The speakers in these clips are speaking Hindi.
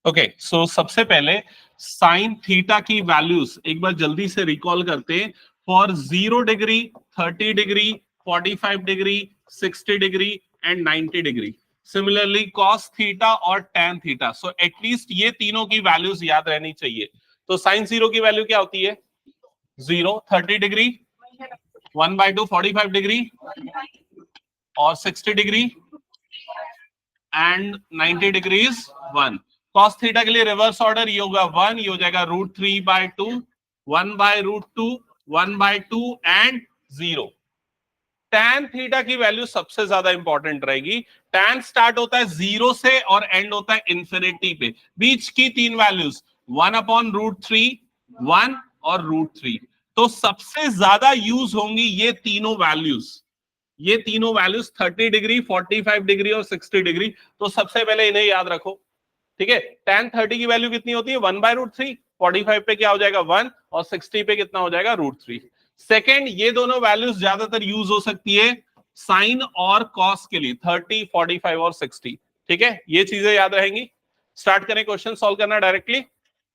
ओके सो सबसे पहले साइन थीटा की वैल्यूज एक बार जल्दी से रिकॉल करते हैं। For 0 degree, 30 degree, 45 degree, 60 degree and 90 degree. Similarly cos theta और टैन थीटा। सो एटलीस्ट ये तीनों की वैल्यूज याद रहनी चाहिए। तो साइन 0 की वैल्यू क्या होती है? 0, 30 डिग्री 1/2, 45 डिग्री और 60 degree and 90 degrees 1। Cos theta के लिए रिवर्स ऑर्डर ये होगा 1, ये हो जाएगा √3/2, 1/√2, 1/2 एंड 0। टैन थीटा की वैल्यू सबसे ज्यादा इंपॉर्टेंट रहेगी। टैन स्टार्ट होता है 0 से और एंड होता है इंफिनिटी पे। बीच की तीन वैल्यूज 1/√3, 1 और √3। तो सबसे ज्यादा यूज होंगी ये तीनों वैल्यूज। ये तीनों वैल्यूज 30 डिग्री, 45 डिग्री और 60 डिग्री। तो सबसे पहले इन्हें याद रखो, ठीक है। tan 30 की वैल्यू कितनी होती है? 1/√3। 45 पे क्या हो जाएगा? 1 और 60 पे कितना हो जाएगा? √3। सेकेंड, ये दोनों वैल्यूज ज्यादातर यूज हो सकती है साइन और कॉस के लिए, 30, 45 और 60। ठीक है, ये चीजें याद रहेंगी। स्टार्ट करें क्वेश्चन सॉल्व करना डायरेक्टली।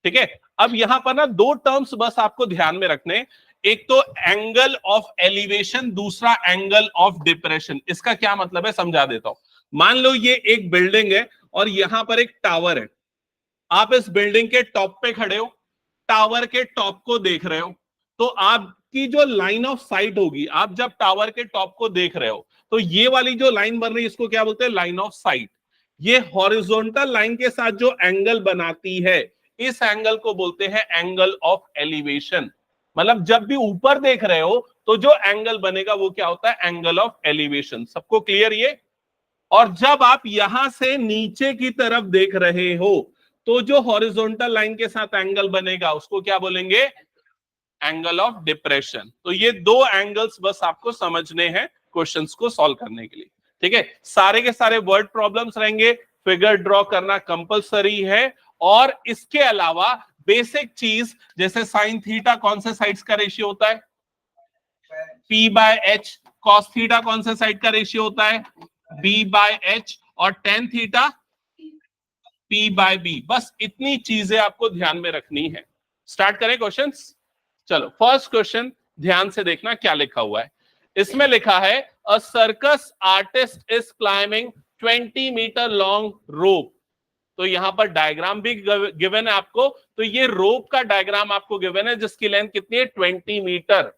ठीक है, अब यहां पर ना दो टर्म्स बस आपको ध्यान में रखने। एक तो एंगल ऑफ एलिवेशन, दूसरा एंगल ऑफ डिप्रेशन। इसका क्या मतलब है समझा देता हूं। मान लो ये एक बिल्डिंग है और यहां पर एक टावर है। आप इस बिल्डिंग के टॉप पे खड़े हो, टावर के टॉप को देख रहे हो। तो आपकी जो लाइन ऑफ साइट होगी, आप जब टावर के टॉप को देख रहे हो तो ये वाली जो लाइन बन रही है इसको क्या बोलते हैं? Line of site. ये हॉरिजॉन्टल लाइन के साथ जो एंगल बनाती है इस एंगल को बोलते हैं एंगल ऑफ एलिवेशन। मतलब जब भी ऊपर देख रहे हो तो जो एंगल बनेगा वो क्या होता है? Angle of elevation. सबको क्लियर ये? और जब आप यहां से नीचे की तरफ देख रहे हो तो जो हॉरिजॉन्टल लाइन के साथ एंगल बनेगा उसको क्या बोलेंगे? Angle of depression. तो ये दो एंगल्स बस आपको समझने हैं क्वेश्चंस को सॉल्व करने के लिए। ठीक है, सारे के सारे वर्ड प्रॉब्लम्स रहेंगे, फिगर ड्रॉ करना कंपलसरी है। और इसके अलावा बेसिक चीज जैसे साइन थीटा कौन से साइड्स का रेशियो होता है? P/H। कॉस थीटा कौन से साइड का रेशियो होता है? B/H। और टेन थीटा P/B। बस इतनी चीजें आपको ध्यान में रखनी है। स्टार्ट करें क्वेश्चंस। चलो फर्स्ट क्वेश्चन ध्यान से देखना क्या लिखा हुआ है। इसमें लिखा है a circus artist is climbing 20 metre long rope. तो यहां पर डायग्राम भी गिवन है आपको। तो ये रोप का डायग्राम आपको गिवन है जिसकी लेंथ कितनी है? 20 metre.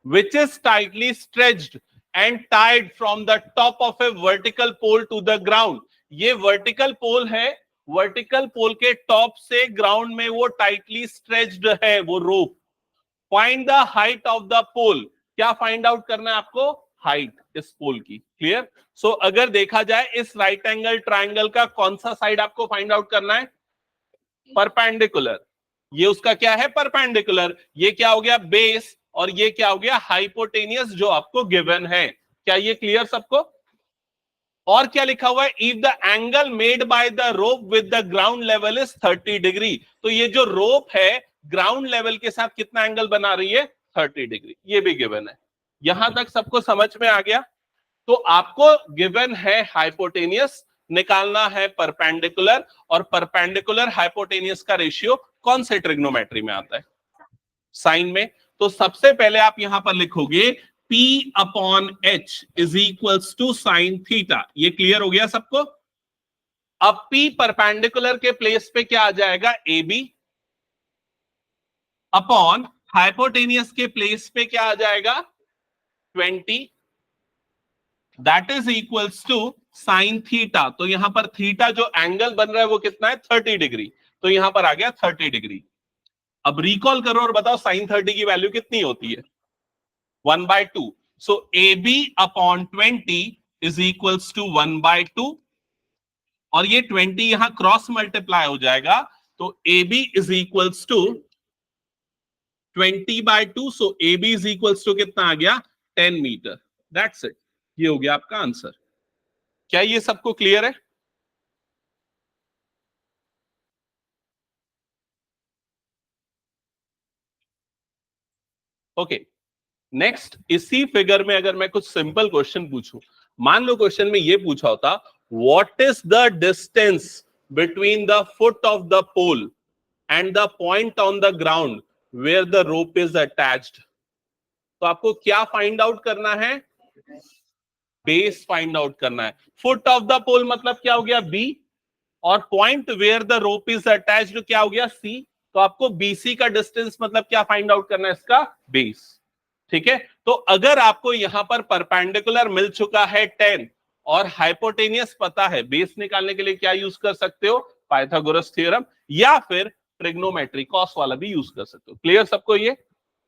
which is tightly stretched and tied from the top of a vertical pole to the ground। ये वर्टिकल पोल है, वर्टिकल पोल के टॉप से ग्राउंड में वो टाइटली स्ट्रेच्ड है वो rope. Find the height of the pole. क्या फाइंड आउट करना है आपको? हाइट इस पोल की। क्लियर? सो अगर देखा जाए इस राइट एंगल ट्राइंगल का कौन सा साइड आपको फाइंड आउट करना है? परपेंडिकुलर। ये उसका क्या है? परपेंडिकुलर। ये क्या हो गया? बेस। और ये क्या हो गया? हाइपोटेनियस जो आपको गिवन है। क्या ये क्लियर सबको? और क्या लिखा हुआ है? If the angle made by the rope with the ground level is 30 degree. तो ये जो रोप है ग्राउंड लेवल के साथ कितना एंगल बना रही है? 30 डिग्री। ये भी गिवन है। यहां तक सबको समझ में आ गया? तो आपको गिवन है हाइपोटेनियस, निकालना है परपेंडिकुलर। और परपेंडिकुलर हाइपोटेनियस का रेशियो कौन से ट्रिग्नोमेट्री में आता है? साइन में। तो सबसे पहले आप यहां पर लिखोगे P/H is equals to sine theta. ये क्लियर हो गया सबको? अब P परपेंडिकुलर के प्लेस पे क्या आ जाएगा? AB। अपॉन हाइपोटेनियस के प्लेस पे क्या आ जाएगा? 20। That is equals to sine theta. तो यहां पर थीटा जो एंगल बन रहा है वो कितना है? 30 डिग्री। तो यहां पर आ गया 30 डिग्री। अब रिकॉल करो और बताओ साइन 30 की वैल्यू कितनी होती है? 1/2। सो AB/20 इज इक्वल्स टू 1/2। और ये 20 यहां क्रॉस मल्टीप्लाई हो जाएगा। तो AB is equals to 20/2। So AB is equals to कितना आ गया? 10 मीटर। That's it. ये हो गया आपका आंसर। क्या ये सबको क्लियर है? ओके नेक्स्ट, इसी फिगर में अगर मैं कुछ सिंपल क्वेश्चन पूछूं। मान लो क्वेश्चन में ये पूछा होता what is the distance between the foot of the pole and the point on the ground where the rope is attached. तो आपको क्या फाइंड आउट करना है? बेस फाइंड आउट करना है. फुट ऑफ द पोल मतलब क्या हो गया? बी, और point where the rope is attached क्या हो गया? सी. तो आपको बीसी का डिस्टेंस मतलब क्या फाइंड आउट करना है? इसका बेस. ठीक है. तो अगर आपको यहां पर परपेंडिकुलर मिल चुका है 10 और हाइपोटेनियस पता है, बेस निकालने के लिए क्या यूज कर सकते हो? पाइथागोरस थ्योरम, या फिर ट्रिग्नोमेट्री कॉस वाला भी यूज कर सकते हो. क्लियर सबको ये?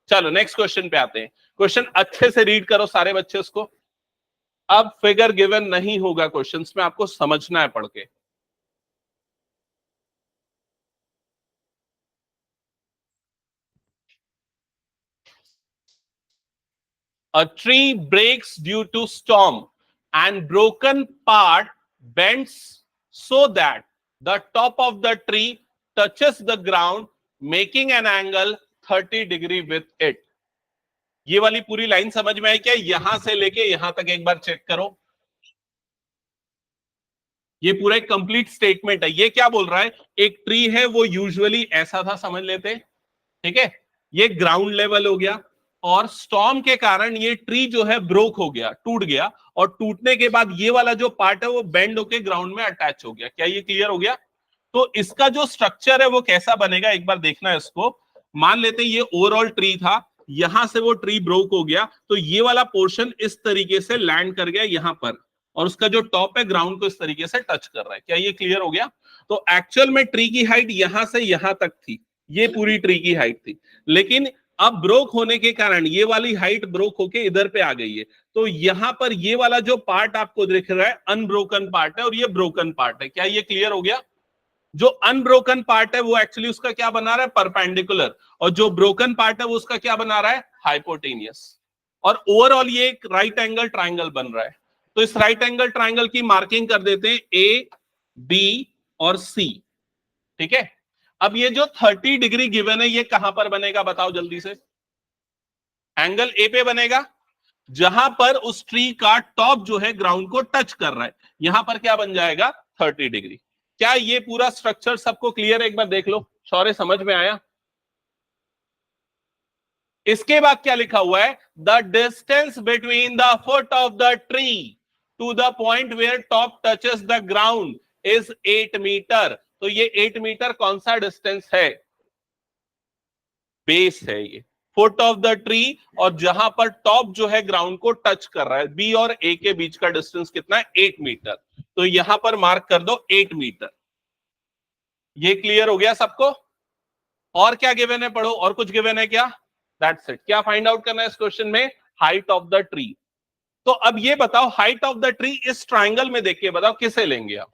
चलो नेक्स्ट क्वेश्चन पे आते हैं. क्वेश्चन अच्छे से रीड करो सारे बच्चे उसको. अब फिगर गिवन नहीं होगा क्वेश्चंस में, आपको समझना है पढ़ के. A tree breaks due to storm and broken part bends so that the top of the tree touches the ground, making an angle 30 degree with it. ये वाली पूरी लाइन समझ में आई क्या? यहां से लेके यहां तक एक बार चेक करो. ये पूरा एक कंप्लीट स्टेटमेंट है. ये क्या बोल रहा है? एक ट्री है, वो यूजुअली ऐसा था, समझ लेते. ठीक है. ये ग्राउंड लेवल हो गया, और स्टॉर्म के कारण ये ट्री जो है ब्रोक हो गया, टूट गया, और टूटने के बाद ये वाला जो पार्ट है वो बेंड होके ग्राउंड में अटैच हो गया. क्या ये क्लियर हो गया? तो इसका जो स्ट्रक्चर है वो कैसा बनेगा एक बार देखना है इसको. मान लेते हैं ये ओवरऑल ट्री था, यहां से वो ट्री ब्रोक हो गया, तो ये वाला पोर्शन इस तरीके से लैंड कर गया यहां पर, और उसका जो टॉप है ग्राउंड को इस तरीके से टच कर रहा है. क्या ये क्लियर हो गया? तो एक्चुअल में ट्री की हाइट यहां से यहां तक थी, ये पूरी ट्री की हाइट थी, लेकिन अब ब्रोक होने के कारण ये वाली हाइट ब्रोक होके इधर पे आ गई है. तो यहां पर ये वाला जो पार्ट आपको दिख रहा है अनब्रोकन पार्ट है, और ये ब्रोकन पार्ट है. क्या ये क्लियर हो गया? जो अनब्रोकन पार्ट है वो एक्चुअली उसका क्या बना रहा है? परपेंडिकुलर. और जो ब्रोकन पार्ट है वो उसका क्या बना रहा है? हाइपोटेनियस. और ओवरऑल ये एक राइट एंगल ट्राइंगल बन रहा है. तो इस राइट एंगल ट्राइंगल की मार्किंग कर देते हैं ए, बी और सी. ठीक है. अब ये जो 30 डिग्री गिवन है ये कहां पर बनेगा बताओ जल्दी से? एंगल ए पे बनेगा, जहां पर उस ट्री का टॉप जो है ग्राउंड को टच कर रहा है. यहां पर क्या बन जाएगा? 30 डिग्री. क्या ये पूरा स्ट्रक्चर सबको क्लियर है? एक बार देख लो. शौर्य समझ में आया? इसके बाद क्या लिखा हुआ है? The distance between the foot of the tree to the point where top touches the ground is 8 metre. तो ये 8 मीटर कौन सा डिस्टेंस है? बेस है ये, फुट ऑफ द ट्री, और जहां पर टॉप जो है ग्राउंड को टच कर रहा है. बी और ए के बीच का डिस्टेंस कितना है? 8 मीटर. तो यहां पर मार्क कर दो 8 मीटर. ये क्लियर हो गया सबको? और क्या गिवन है पढ़ो. और कुछ गिवन है क्या? That's it. क्या फाइंड आउट करना है इस क्वेश्चन में? Height of the tree. तो अब ये बताओ, हाइट ऑफ द ट्री इस ट्राइंगल में देख के बताओ किसे लेंगे आप?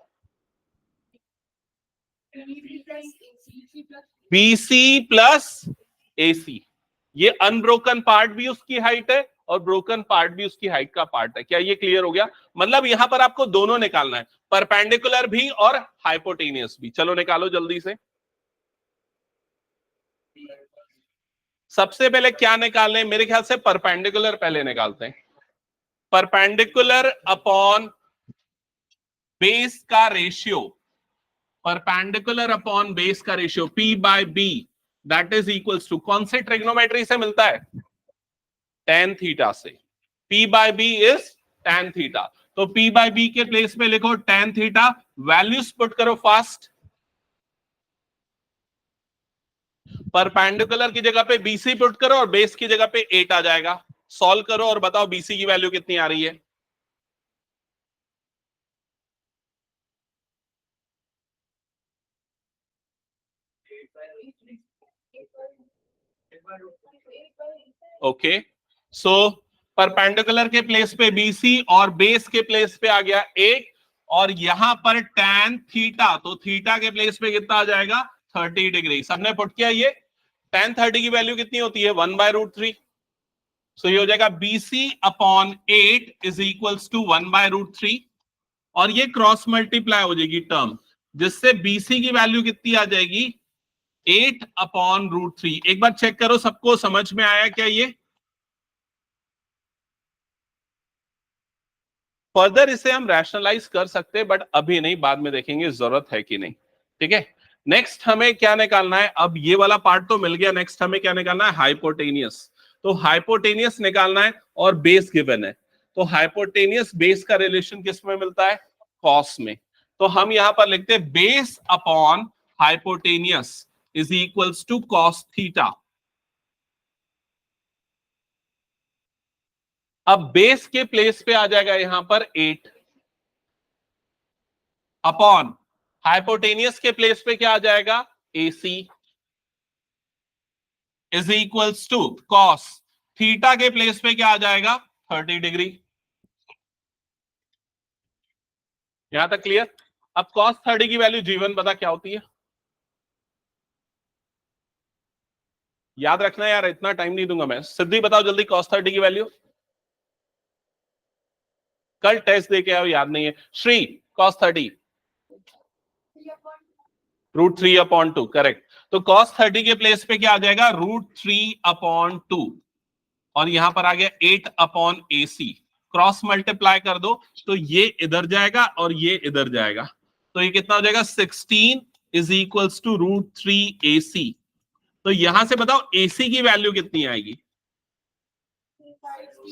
BC plus AC. ये अनब्रोकन पार्ट भी उसकी हाइट है और ब्रोकन पार्ट भी उसकी हाइट का पार्ट है. क्या ये क्लियर हो गया? मतलब यहां पर आपको दोनों निकालना है, परपेंडिकुलर भी और हाइपोटेनियस भी. चलो निकालो जल्दी से. सबसे पहले क्या निकालना है? मेरे ख्याल से परपेंडिकुलर पहले निकालते हैं. परपेंडिकुलर अपॉन बेस का रेशियो, परपेंडिकुलर अपॉन बेस का ratio P by B that is equals to, कौन से ट्रिग्नोमेट्री से मिलता है? tan थीटा से. P by B is tan theta. तो P बाय B के प्लेस में लिखो tan थीटा. वैल्यूज पुट करो फास्ट. परपेंडिकुलर की जगह पे BC पुट करो और बेस की जगह पे 8 आ जाएगा. सॉल्व करो और बताओ BC की वैल्यू कितनी आ रही है? ओके. सो परपेंडिकुलर के प्लेस पे BC और बेस के प्लेस पे आ गया 8, और यहां पर tan थीटा, तो थीटा के प्लेस पे कितना आ जाएगा? 30 डिग्री. सबने पुट किया. ये tan 30 की वैल्यू कितनी होती है? 1/√3. सो ये हो जाएगा BC upon 8 is equals to 1/√3, और ये क्रॉस मल्टीप्लाई हो जाएगी टर्म, जिससे BC की वैल्यू कितनी आ जाएगी? 8/√3. एक बार चेक करो सबको समझ में आया क्या ये? फर्दर इसे हम रैशनलाइज कर सकते हैं, बट अभी नहीं, बाद में देखेंगे जरूरत है कि नहीं। ठीक है, नेक्स्ट हमें क्या निकालना है? अब ये वाला पार्ट तो मिल गया, नेक्स्ट हमें क्या निकालना है? हाइपोटेनियस। तो हाइपोटेनियस निकालना है और बेस गिवन है। तो हाइपोटेनियस बेस का रिलेशन किस में मिलता है? कॉस में। तो हम यहां पर लिखते हैं base upon hypotenuse is equals to cos theta. अब बेस के प्लेस पे आ जाएगा यहां पर 8 अपॉन हाइपोटेनियस के प्लेस पे क्या आ जाएगा? AC is equals to cos theta के प्लेस पे क्या आ जाएगा? 30 डिग्री। यहां तक क्लियर? अब कॉस 30 की वैल्यू G1 पता क्या होती है? याद रखना यार, इतना टाइम नहीं दूंगा मैं। सिद्धि बताओ जल्दी, कॉस 30 की वैल्यू। कल टेस्ट दे के आओ, याद नहीं है। Shri, cos 30 √3/2, correct. तो कॉस 30 के प्लेस पे क्या आ जाएगा? √3/2। और यहां पर आ गया 8/AC। क्रॉस मल्टीप्लाई कर दो तो ये इधर जाएगा और ये इधर जाएगा, तो ये कितना हो जाएगा? 16 इज इक्वल्स टू √3AC। तो यहां से बताओ AC की वैल्यू कितनी आएगी?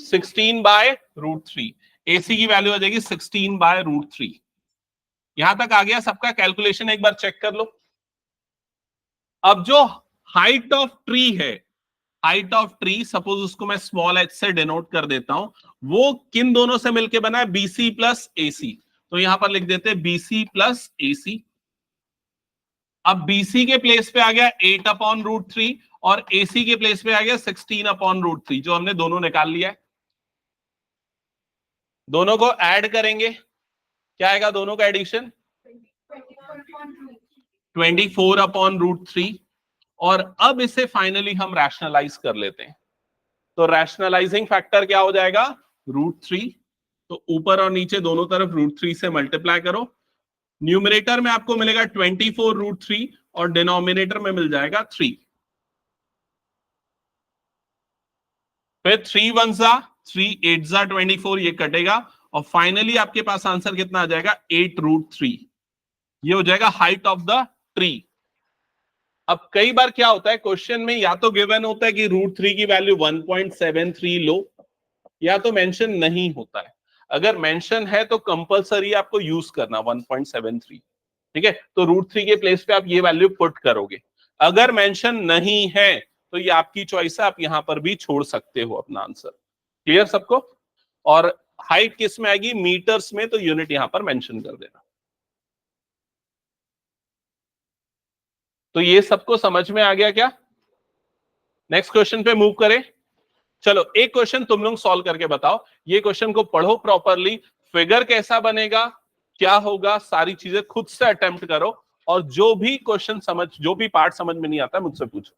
16/√3। AC की वैल्यू आ जाएगी 16/√3। यहां तक आ गया सबका? कैलकुलेशन एक बार चेक कर लो। अब जो हाइट ऑफ ट्री है, हाइट ऑफ ट्री, सपोज उसको मैं स्मॉल h से डिनोट कर देता हूं, वो किन दोनों से मिलकर बना है? BC plus AC। तो यहां पर लिख देते हैं BC प्लस AC। अब BC के प्लेस पे आ गया 8/√3 और AC के प्लेस पे आ गया 16/√3, जो हमने दोनों निकाल लिया है। दोनों को ऐड करेंगे, क्या आएगा दोनों का एडिशन? 24/√3। और अब इसे फाइनली हम रैशनलाइज कर लेते हैं। तो रैशनलाइजिंग फैक्टर क्या हो जाएगा? √3। तो ऊपर और नीचे दोनों तरफ √3 से मल्टीप्लाई करो। न्यूमरेटर में आपको मिलेगा 24√3 और डिनोमिनेटर में मिल जाएगा 3। फिर 3 1 जा 3, 8 जा 24, ये कटेगा और फाइनली आपके पास आंसर कितना आ जाएगा? 8√3। ये हो जाएगा हाइट ऑफ द ट्री। अब कई बार क्या होता है क्वेश्चन में, या तो गिवन होता है कि √3 की वैल्यू 1.73 लो, या तो मेंशन नहीं होता है। अगर मेंशन है तो कंपलसरी आपको यूज करना 1.73। ठीक है, तो √3 के प्लेस पे आप ये वैल्यू पुट करोगे। अगर मेंशन नहीं है तो ये आपकी चॉइस है, आप यहां पर भी छोड़ सकते हो अपना आंसर। क्लियर सबको? और हाइट किस में आएगी? मीटर्स में, तो यूनिट यहां पर मेंशन कर देना। तो ये सबको समझ में आ गया क्या? नेक्स्ट क्वेश्चन पे मूव करें। चलो एक क्वेश्चन तुम लोग सॉल्व करके बताओ। ये क्वेश्चन को पढ़ो प्रॉपरली, फिगर कैसा बनेगा, क्या होगा, सारी चीजें खुद से अटेम्प्ट करो। और जो भी क्वेश्चन समझ, जो भी पार्ट समझ में नहीं आता मुझसे पूछो।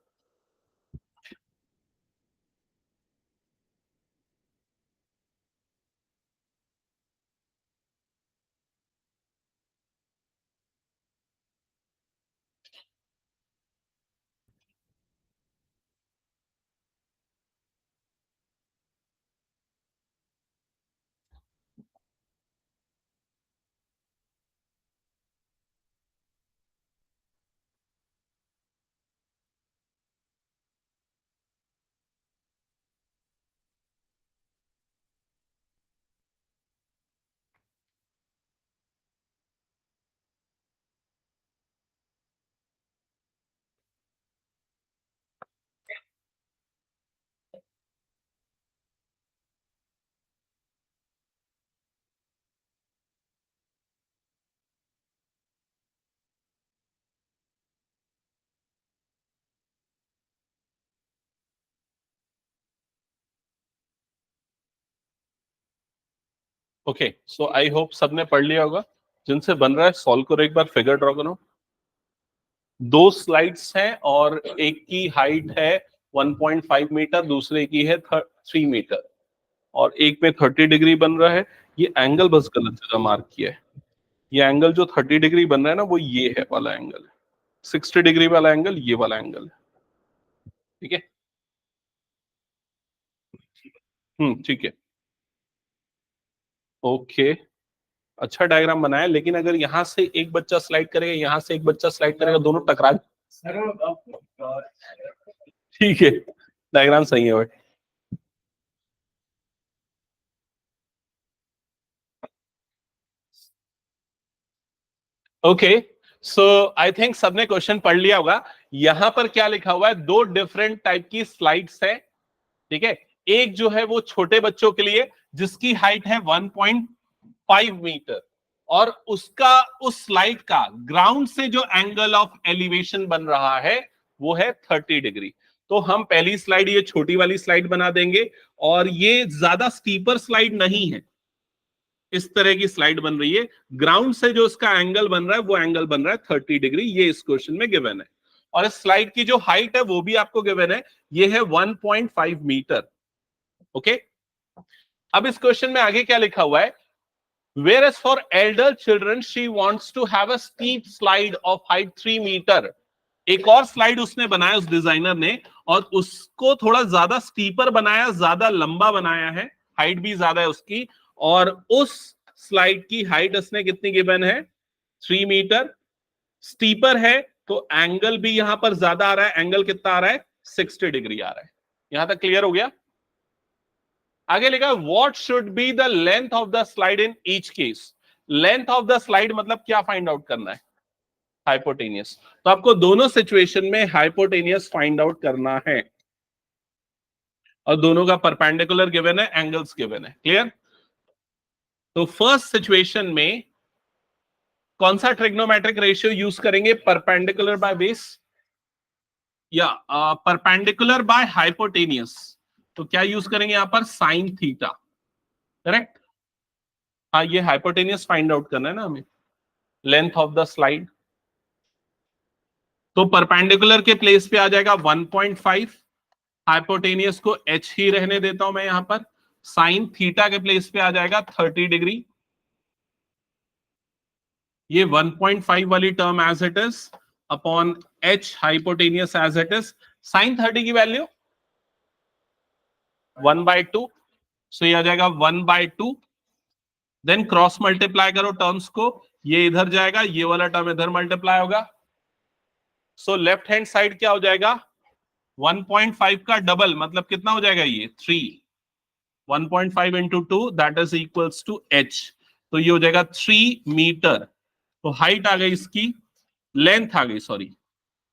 ओके, सो आई होप सबने पढ़ लिया होगा। जिनसे बन रहा है सॉल्व करो, एक बार फिगर ड्रॉ करो। दो स्लाइड्स हैं और एक की हाइट है 1.5 मीटर, दूसरे की है 3 मीटर, और एक पे 30 डिग्री बन रहा है। ये एंगल बस गलत जगह मार्क किया है। ये एंगल जो 30 डिग्री बन रहा है ना, वो ये है वाला एंगल है। 60 डिग्री वाला एंगल ये वाला एंगल है। ठीक है, ठीक है। ओके, अच्छा डायग्राम बनाया, लेकिन अगर यहाँ से एक बच्चा स्लाइड करेगा, यहाँ से एक बच्चा स्लाइड करेगा, दोनों टकरा, ठीक है, डायग्राम सही है भाई। ओके, सो आई थिंक सबने क्वेश्चन पढ़ लिया होगा। यहां पर क्या लिखा हुआ है, दो डिफरेंट टाइप की स्लाइड्स है, ठीक है। एक जो है वो छोटे बच्चों के लिए जिसकी हाइट है 1.5 मीटर, और उसका उस स्लाइड का ग्राउंड से जो एंगल ऑफ एलिवेशन बन रहा है वो है 30 डिग्री। तो हम पहली स्लाइड ये छोटी वाली स्लाइड बना देंगे, और ये ज्यादा स्टीपर स्लाइड नहीं है, इस तरह की स्लाइड बन रही है। ग्राउंड से जो इसका एंगल बन रहा है वो एंगल बन रहा है 30 डिग्री, ये इस क्वेश्चन में गिवन है। और इस स्लाइड की जो हाइट है वो भी आपको गिवन है, ये है 1.5 मीटर। ओके, अब इस क्वेश्चन में आगे क्या लिखा हुआ है, whereas for elder children she wants to have a steep slide of height 3 metre. एक और स्लाइड उसने बनाया, उस डिजाइनर ने, और उसको थोड़ा ज्यादा स्टीपर बनाया, ज्यादा लंबा बनाया है, हाइट भी ज्यादा है उसकी, और उस स्लाइड की हाइट उसने कितनी गिवन है, 3 मीटर। स्टीपर है तो एंगल भी यहां पर ज्यादा आ रहा है, एंगल कितना आ रहा है, 60 डिग्री आ रहा है। यहां तक क्लियर हो गया। आगे लिखा what should be the length of the slide in each case. Length of the slide मतलब क्या फाइंड आउट करना है, हाइपोटेनियस। तो आपको दोनों सिचुएशन में हाइपोटेनियस फाइंड आउट करना है, और दोनों का परपेंडिकुलर गिवन है, एंगल्स गिवन है। क्लियर। तो फर्स्ट सिचुएशन में कौन सा ट्रिग्नोमेट्रिक रेशियो यूज करेंगे, परपेंडिकुलर बाय बेस या परपेंडिकुलर बाय हाइपोटेनियस। तो क्या यूज करेंगे यहां पर, साइन थीटा। करेक्ट। हाँ, ये हाइपोटेनियस फाइंड आउट करना है ना हमें, लेंथ ऑफ द स्लाइड। तो परपेंडिकुलर के प्लेस पे आ जाएगा 1.5, हाइपोटेनियस को h ही रहने देता हूं मैं यहां पर, साइन थीटा के प्लेस पे आ जाएगा 30 डिग्री। ये 1.5 वाली term as it is upon h hypotenuse as it is, sine 30 की वैल्यू 1/2, सो ये आ जाएगा 1/2। देन क्रॉस मल्टीप्लाई करो टर्म्स को, ये इधर जाएगा, ये वाला टर्म इधर मल्टीप्लाई होगा। सो लेफ्ट हैंड साइड क्या हो जाएगा, 1.5 का डबल मतलब कितना हो जाएगा, ये 3, 1.5 into 2 that is equals to h। तो ये हो जाएगा 3 मीटर। तो हाइट आ गई इसकी, लेंथ आ गई, सॉरी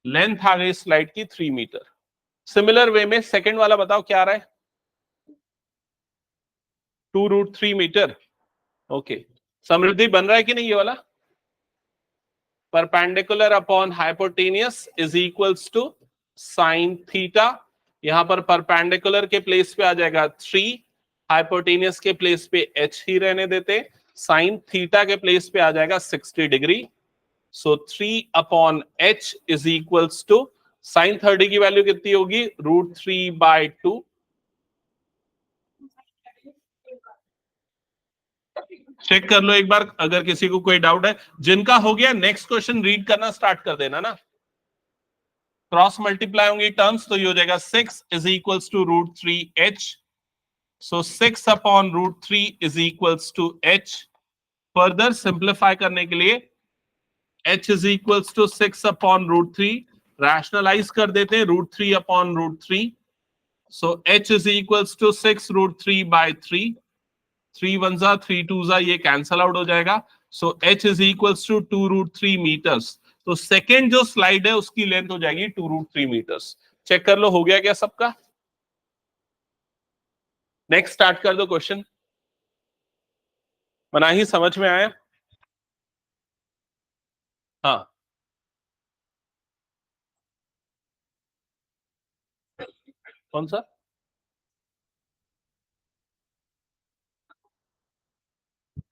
लेंथ आ गई स्लाइड की 3 मीटर। सिमिलर वे में सेकंड वाला बताओ क्या आ रहा है, 2√3 मीटर। ओके, समृद्धि बन रहा है कि नहीं ये वाला, perpendicular upon hypotenuse is equals to sine theta. यहां पर परपेंडिकुलर के प्लेस पे आ जाएगा 3, हाइपोटेनियस के प्लेस पे h ही रहने देते, साइन थीटा के प्लेस पे आ जाएगा 60 degree. So 3 upon h is equals to, sine 30 की वैल्यू कितनी होगी, √3/2। चेक कर लो एक बार अगर किसी को कोई डाउट है। जिनका हो गया नेक्स्ट क्वेश्चन रीड करना स्टार्ट कर देना ना। क्रॉस मल्टीप्लाई होंगी टर्म्स, तो ये हो जाएगा 6 is equals to √3h। So 6 upon √3 is equals to h। Further simplify करने के लिए h is equals to 6 upon √3, rationalise कर देते हैं, √3 upon √3। So h is equals to 6√3/3, 3 1 जा 3 2 जा, ये कैंसल आउट हो जाएगा। So h is equals to 2√3 metres. तो सेकेंड जो स्लाइड है उसकी लेंथ हो जाएगी 2√3 मीटर्स। चेक कर लो हो गया क्या सबका। नेक्स्ट स्टार्ट कर दो क्वेश्चन। मनाही समझ में आया। हाँ, कौन सा,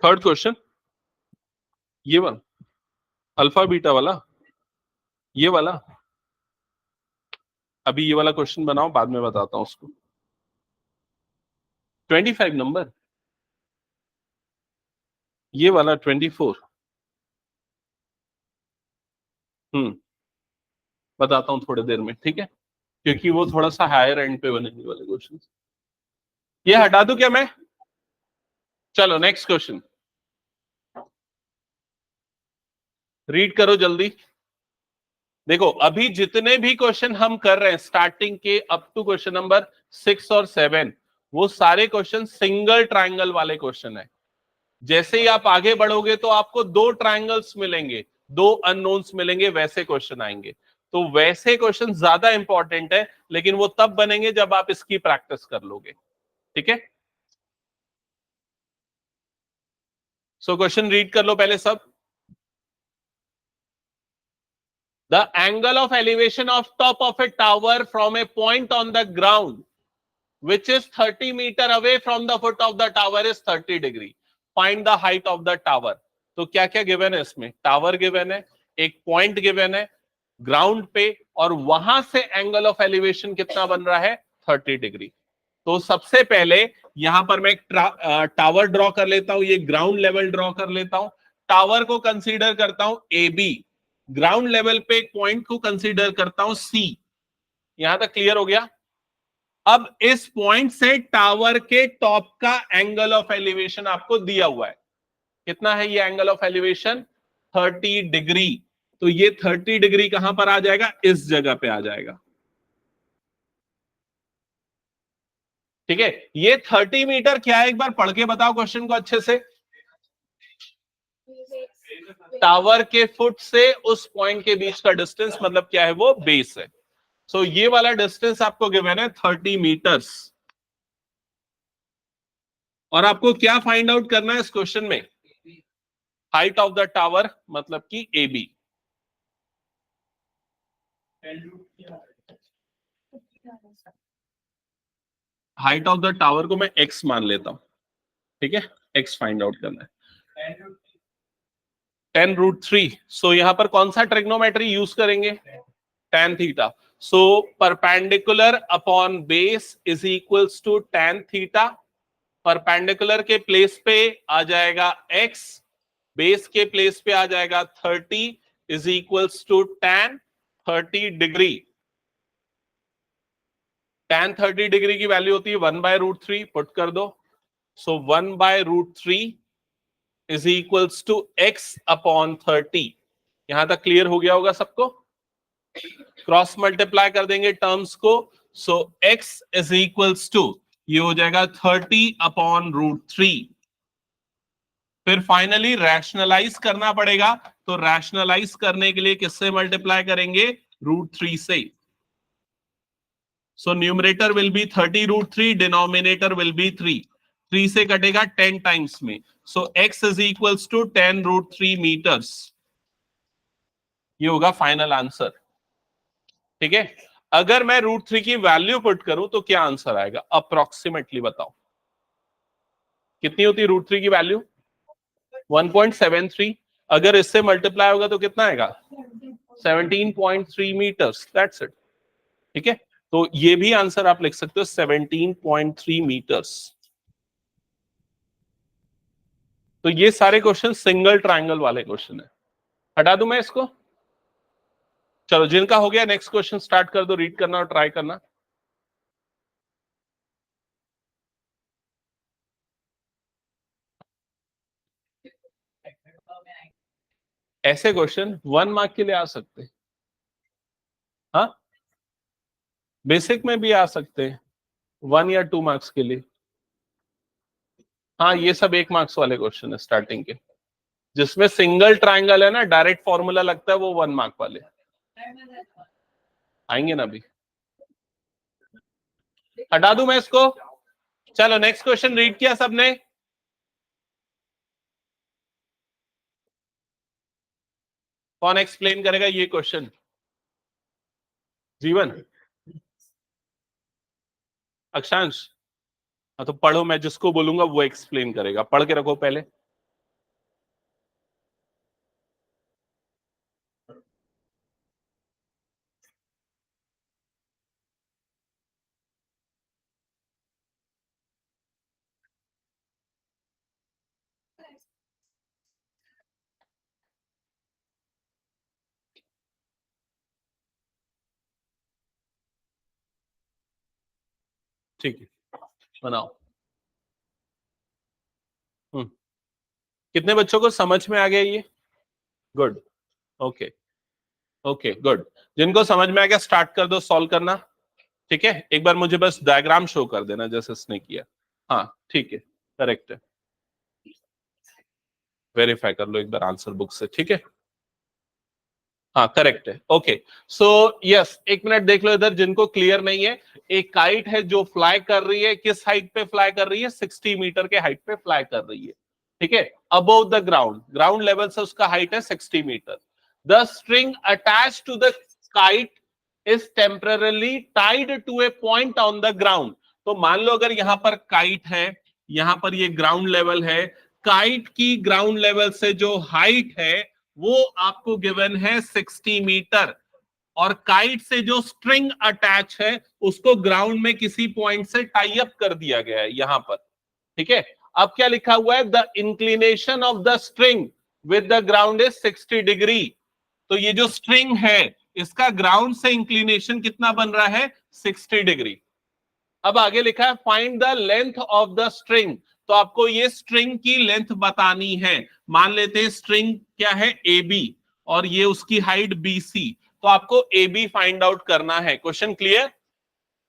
थर्ड क्वेश्चन, ये वाला अल्फा बीटा वाला, ये वाला। अभी ये वाला क्वेश्चन बनाओ, बाद में बताता हूं उसको। 25 नंबर, ये वाला 24। बताता हूं थोड़ी देर में, ठीक है, क्योंकि वो थोड़ा सा हायर एंड पे बनेंगे वाले क्वेश्चन। ये हटा दूं क्या मैं, चलो नेक्स्ट क्वेश्चन रीड करो जल्दी। देखो अभी जितने भी क्वेश्चन हम कर रहे हैं स्टार्टिंग के अप टू क्वेश्चन नंबर 6 और 7, वो सारे क्वेश्चन सिंगल ट्रायंगल वाले क्वेश्चन है। जैसे ही आप आगे बढ़ोगे तो आपको दो ट्रायंगल्स मिलेंगे, दो अननोन्स मिलेंगे, वैसे क्वेश्चन आएंगे। तो वैसे क्वेश्चन ज्यादा इंपॉर्टेंट है, लेकिन वो तब बनेंगे जब आप इसकी प्रैक्टिस कर लोगे। ठीक है, सो क्वेश्चन रीड कर लो पहले सब। The angle of elevation of top of a tower from a point on the ground which is 30 meter away from the foot of the tower is 30 degree. Find the height of the tower. तो क्या क्या गिवन है इसमें? टावर गिवन है, एक पॉइंट गिवन है ग्राउंड पे, और वहां से एंगल ऑफ एलिवेशन कितना बन रहा है? 30 डिग्री। तो सबसे पहले यहां पर मैं एक टावर ड्रॉ कर लेता हूं, ये ग्राउंड लेवल ड्रॉ कर लेता हूं। टावर को कंसीडर करता हूं ए बी, ग्राउंड लेवल पे एक पॉइंट को कंसीडर करता हूं सी। यहां तक क्लियर हो गया? अब इस पॉइंट से टावर के टॉप का एंगल ऑफ एलिवेशन आपको दिया हुआ है। कितना है ये एंगल ऑफ एलिवेशन? 30 डिग्री। तो ये 30 डिग्री कहां पर आ जाएगा? इस जगह पे आ जाएगा। ठीक है, ये 30 मीटर क्या है? एक बार पढ़ के बताओ क्वेश्चन को अच्छे से। टावर के फुट से उस पॉइंट के बीच का डिस्टेंस, मतलब क्या है? वो बेस है। सो ये वाला डिस्टेंस आपको गिवन है 30 मीटर्स। और आपको क्या फाइंड आउट करना है इस क्वेश्चन में? हाइट ऑफ द टावर, मतलब कि A B. Height of the tower को मैं एक्स मान लेता हूं। ठीक है, एक्स फाइंड आउट करना है। 10√3। सो यहां पर कौन सा ट्रिग्नोमेट्री यूज करेंगे? tan theta. So perpendicular upon base is equals to tan theta. Perpendicular के प्लेस पे आ जाएगा x, बेस के प्लेस पे आ जाएगा 30 is equals to tan 30 degree. tan 30 degree की वैल्यू होती है 1/√3, पुट कर दो। So 1/√3 is equals to x upon 30। यहां तक क्लियर हो गया होगा सबको? क्रॉस मल्टीप्लाई कर देंगे टर्म्स को। सो x इज इक्वल्स टू, ये हो जाएगा 30/√3। फिर फाइनली रैशनलाइज करना पड़ेगा, तो रैशनलाइज करने के लिए किससे मल्टीप्लाई करेंगे? √3 से। So numerator will be 30√3, denominator will be 3। 3 से कटेगा 10 टाइम्स में। So x is equals to 10√3 metres. ये होगा फाइनल आंसर। ठीक है, अगर मैं √3 की वैल्यू पुट करूं तो क्या आंसर आएगा? अप्रोक्सीमेटली बताओ कितनी होती है √3 की वैल्यू? 1.73। अगर इससे मल्टीप्लाई होगा तो कितना आएगा? 17.3 मीटर्स। That's it. ठीक है, तो ये भी आंसर आप लिख सकते हो 17.3 मीटर्स। तो ये सारे क्वेश्चन सिंगल ट्रायंगल वाले क्वेश्चन है। हटा दूं मैं इसको? चलो जिनका हो गया नेक्स्ट क्वेश्चन स्टार्ट कर दो, रीड करना और ट्राई करना। ऐसे क्वेश्चन 1 मार्क के लिए आ सकते हैं। हाँ, बेसिक में भी आ सकते हैं 1 या 2 मार्क्स के लिए। हाँ, ये सब 1 मार्क्स वाले क्वेश्चन है स्टार्टिंग के। जिसमें सिंगल ट्रायंगल है ना, डायरेक्ट फॉर्मूला लगता है, वो 1 मार्क वाले आएंगे ना अभी। हटा दूं मैं इसको? चलो नेक्स्ट क्वेश्चन रीड किया सबने? कौन एक्सप्लेन करेगा ये क्वेश्चन? जीवन? अक्षांश? हाँ तो पढ़ो, मैं जिसको बोलूंगा वो एक्सप्लेन करेगा। पढ़ के रखो पहले। ठीक है, बनाओ। कितने बच्चों को समझ में आ गया ये? Good, okay okay good. जिनको समझ में आ गया स्टार्ट कर दो सॉल्व करना। ठीक है, एक बार मुझे बस डायग्राम शो कर देना जैसे इसने किया। हाँ ठीक है, करेक्ट है। वेरीफाई कर लो एक बार आंसर बुक से, ठीक है। हाँ करेक्ट है, ओके। सो यस, एक मिनट देख लो इधर जिनको क्लियर नहीं है। एक काइट है जो फ्लाई कर रही है, किस हाइट पे फ्लाई कर रही है? 60 मीटर के हाइट पे फ्लाई कर रही है, ठीक है, above the ground, ground level से उसका हाइट है 60 metre. The string attach to the kite is temporarily tied to a point on the ground. तो मान लो अगर यहां पर काइट है, यहां पर ये ग्राउंड लेवल है, काइट की ग्राउंड लेवल से जो हाइट है वो आपको गिवन है 60 मीटर, और काइट से जो स्ट्रिंग अटैच है उसको ग्राउंड में किसी पॉइंट से टाई अप कर दिया गया है यहां पर, ठीक है। अब क्या लिखा हुआ है? The inclination of the string with the ground is 60 degree. तो ये जो स्ट्रिंग है इसका ग्राउंड से इंक्लिनेशन कितना बन रहा है? 60 डिग्री। अब आगे लिखा है find the length of the string. तो आपको ये स्ट्रिंग की लेंथ बतानी है। मान लेते हैं स्ट्रिंग क्या है? AB, और ये उसकी हाइट BC। तो आपको AB फाइंड आउट करना है। Question clear?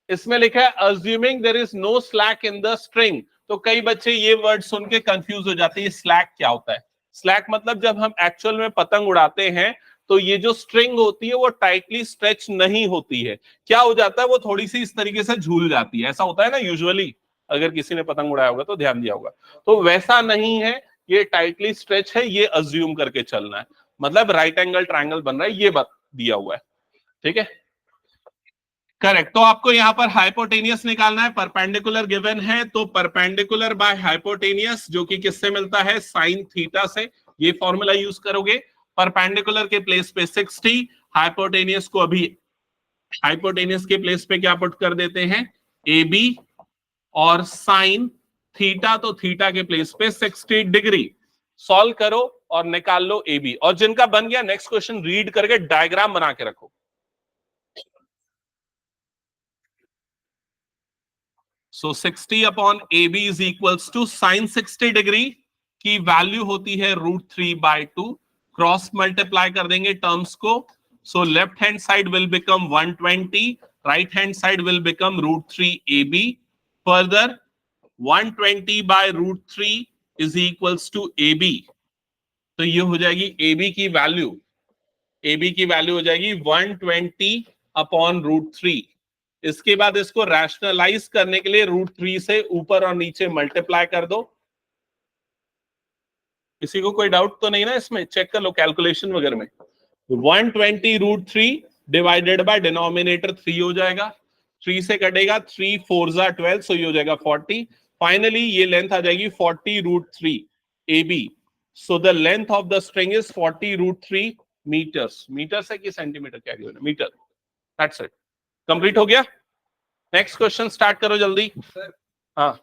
इसमें लिखा है assuming there is no slack in the string. तो कई बच्चे ये वर्ड सुन के कंफ्यूज हो जाते हैं, स्लैक क्या होता है? स्लैक मतलब जब हम एक्चुअल में पतंग उड़ाते हैं तो ये जो स्ट्रिंग होती है वो टाइटली स्ट्रेच नहीं होती है। क्या हो जाता है? वो थोड़ी सी इस तरीके से झूल जाती है। ऐसा होता है ना यूजुअली, अगर किसी ने पतंग उड़ाया होगा तो ध्यान दिया होगा। तो वैसा नहीं है, ये टाइटली स्ट्रेच है, ये अज्यूम करके चलना है। मतलब राइट एंगल ट्रायंगल बन रहा है, ये बात दिया हुआ है, ठीक है। करेक्ट। तो आपको यहां पर हाइपोटेनियस निकालना है, परपेंडिकुलर गिवन है तो परपेंडिकुलर बाय हाइपोटेनियस जो कि किससे मिलता है? साइन थीटा से। ये फॉर्मूला यूज करोगे। परपेंडिकुलर के प्लेस पे 60, हाइपोटेनियस को अभी हाइपोटेनियस के प्लेस पे क्या पुट कर देते हैं? AB, और साइन थीटा, तो थीटा के प्लेस पे 60 डिग्री। सॉल्व करो और निकाल लो AB। और जिनका बन गया नेक्स्ट क्वेश्चन रीड करके डायग्राम बना के रखो। So 60 upon AB is equals to sine 60 degree की वैल्यू होती है √3/2। क्रॉस मल्टीप्लाई कर देंगे टर्म्स को। So left hand side will become 120, right hand side will become √3AB। Further 120/√3 is equals to AB। तो ये हो जाएगी AB की वैल्यू, AB की वैल्यू हो जाएगी 120 अपॉन √3। इसके बाद इसको रैशनलाइज करने के लिए √3 से ऊपर और नीचे मल्टीप्लाई कर दो। किसी को कोई डाउट तो नहीं ना इसमें? चेक कर लो कैलकुलेशन वगैरह में। 120 डिवाइडेड बाय डिनोमिनेटर 3 हो जाएगा, 3 से कटेगा 3 4 12, सो ये हो जाएगा 40। फाइनली ये लेंथ आ जाएगी 40 AB। So the length of the string is 40 metres. Metres है कि सेंटीमीटर? क्या गिवन है? मीटर। दैट्स इट, कंप्लीट हो गया। नेक्स्ट क्वेश्चन स्टार्ट करो जल्दी। हाँ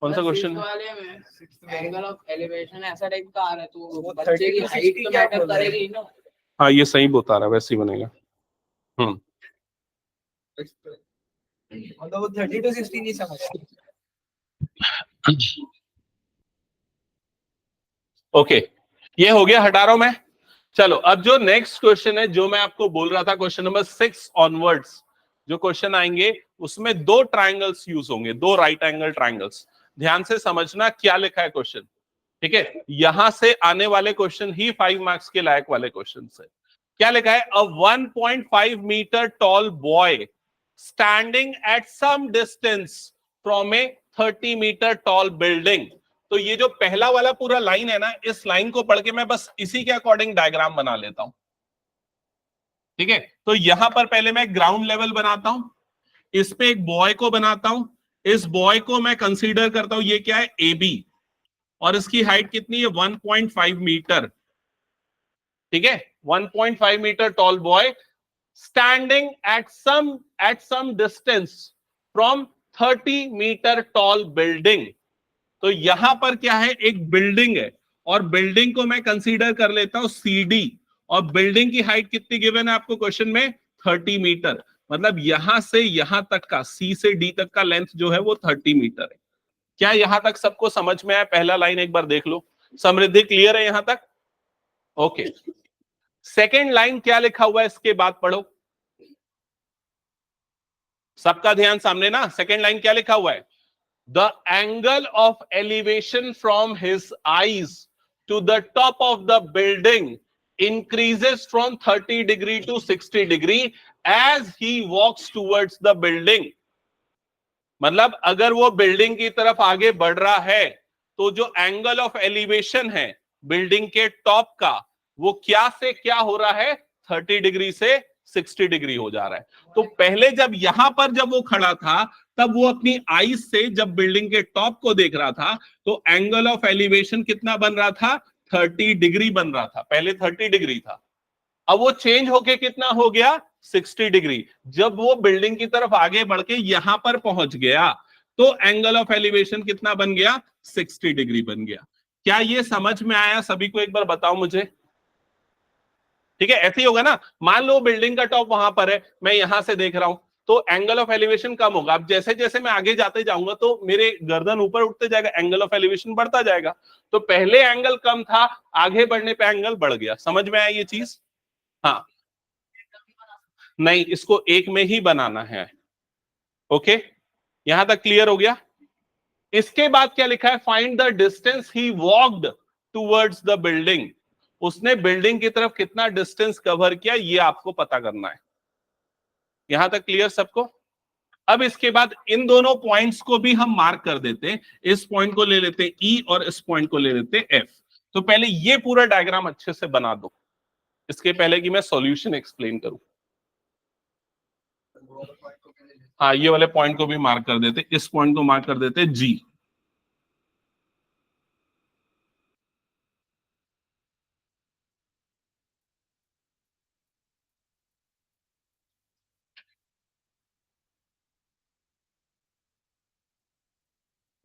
कौन सा क्वेश्चन है? एंगल ऑफ एलिवेशन ऐसा टाइप का आ रहा है तो बच्चे की हाइट तो मैटर करेगी ना। हाँ ये सही बता रहा है, वैसे ही बनेगा। मतलब वो 30 to 60 नहीं समझ। ओके ये हो गया, हटा रहा हूं मैं। चलो अब जो नेक्स्ट क्वेश्चन है जो मैं आपको बोल रहा था, क्वेश्चन नंबर 6 ऑनवर्ड्स जो क्वेश्चन आएंगे उसमें 2 ट्रायंगल्स यूज होंगे, 2 राइट एंगल ट्रायंगल्स। ध्यान से समझना क्या लिखा है क्वेश्चन, ठीक है। यहां से आने वाले क्वेश्चन ही 5 मार्क्स के लायक वाले क्वेश्चन है। क्या लिखा है? A 1.5 metre tall boy standing at some distance from a 30 metre tall building. तो ये जो पहला वाला पूरा लाइन है ना, इस लाइन को पढ़ के मैं बस इसी के अकॉर्डिंग डायग्राम बना लेता हूं, ठीक है। तो यहां पर पहले मैं ग्राउंड लेवल बनाता हूं, इस पे एक बॉय को बनाता हूं। इस बॉय को मैं कंसीडर करता हूं, ये क्या है? AB, और इसकी हाइट कितनी है? 1.5 मीटर, ठीक है। 1.5 metre tall boy standing at some distance from 30 metre tall building. तो यहां पर क्या है? एक बिल्डिंग है, और बिल्डिंग को मैं कंसीडर कर लेता हूं CD, और बिल्डिंग की हाइट कितनी गिवन है आपको क्वेश्चन में? 30 मीटर। मतलब यहां से यहां तक का, C से D तक का लेंथ जो है वो 30 मीटर है, क्या यहां तक सबको समझ में आया? पहला लाइन एक बार देख लो। समृद्धि क्लियर है यहां तक? ओके। सेकेंड लाइन क्या लिखा हुआ है इसके बाद पढ़ो, सबका ध्यान सामने ना। सेकेंड लाइन क्या लिखा हुआ है? The angle of elevation from his eyes to the top of the building increases from 30 degree to 60 degree as he walks towards the building. मतलब अगर वो बिल्डिंग की तरफ आगे बढ़ रहा है तो जो एंगल ऑफ एलिवेशन है बिल्डिंग के टॉप का, वो क्या से क्या हो रहा है? 30 डिग्री से 60 डिग्री हो जा रहा है। तो पहले जब यहां पर जब वो खड़ा था तब वो अपनी आईज से जब बिल्डिंग के टॉप को देख रहा था तो एंगल ऑफ एलिवेशन कितना बन रहा था? 30 डिग्री बन रहा था। पहले 30 डिग्री था, अब वो चेंज होके कितना हो गया? 60 डिग्री। जब वो बिल्डिंग की तरफ आगे बढ़ के यहां पर पहुंच गया तो एंगल ऑफ एलिवेशन कितना बन गया? 60 डिग्री बन गया। क्या ये समझ में आया सभी को? एक बार बताओ मुझे। ठीक है, ऐसे ही होगा ना। मान लो बिल्डिंग का टॉप वहां पर है, मैं यहां से देख रहा हूं तो एंगल ऑफ एलिवेशन कम होगा। अब जैसे जैसे मैं आगे जाते जाऊंगा तो मेरे गर्दन ऊपर उठते जाएगा, एंगल ऑफ एलिवेशन बढ़ता जाएगा। तो पहले एंगल कम था, आगे बढ़ने पे एंगल बढ़ गया। समझ में आया ये चीज? हाँ, नहीं, इसको एक में ही बनाना है। ओके, यहां तक क्लियर हो गया? इसके बाद क्या लिखा है? Find the distance he walked towards the building. उसने बिल्डिंग की तरफ कितना डिस्टेंस कवर किया ये आपको पता करना है। यहां तक क्लियर सबको? अब इसके बाद इन दोनों पॉइंट्स को भी हम मार्क कर देते हैं। इस पॉइंट को ले लेते E और इस पॉइंट को ले लेते F। तो पहले ये पूरा डायग्राम अच्छे से बना दो, इसके पहले कि मैं सॉल्यूशन एक्सप्लेन करूं। हाँ, ये वाले पॉइंट को भी मार्क कर देते, इस पॉइंट को मार्क कर देते G।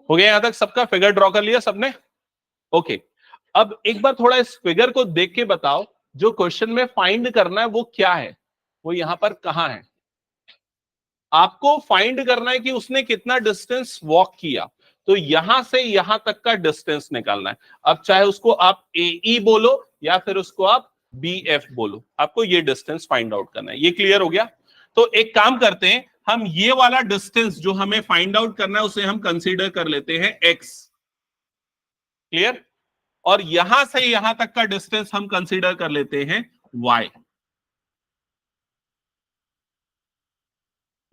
हो गया यहां तक सबका? फिगर ड्रॉ कर लिया सबने? ओके। अब एक बार थोड़ा इस फिगर को देख के बताओ, जो क्वेश्चन में फाइंड करना है वो क्या है? वो यहां पर कहां है? आपको फाइंड करना है कि उसने कितना डिस्टेंस वॉक किया। तो यहां से यहां तक का डिस्टेंस निकालना है। अब चाहे उसको आप AE बोलो या फिर उसको आप BF बोलो, आपको ये डिस्टेंस फाइंड आउट करना है। ये क्लियर हो गया? तो एक काम करते हैं, हम ये वाला डिस्टेंस जो हमें फाइंड आउट करना है उसे हम कंसीडर कर लेते हैं X। क्लियर? और यहां से यहां तक का डिस्टेंस हम कंसीडर कर लेते हैं Y।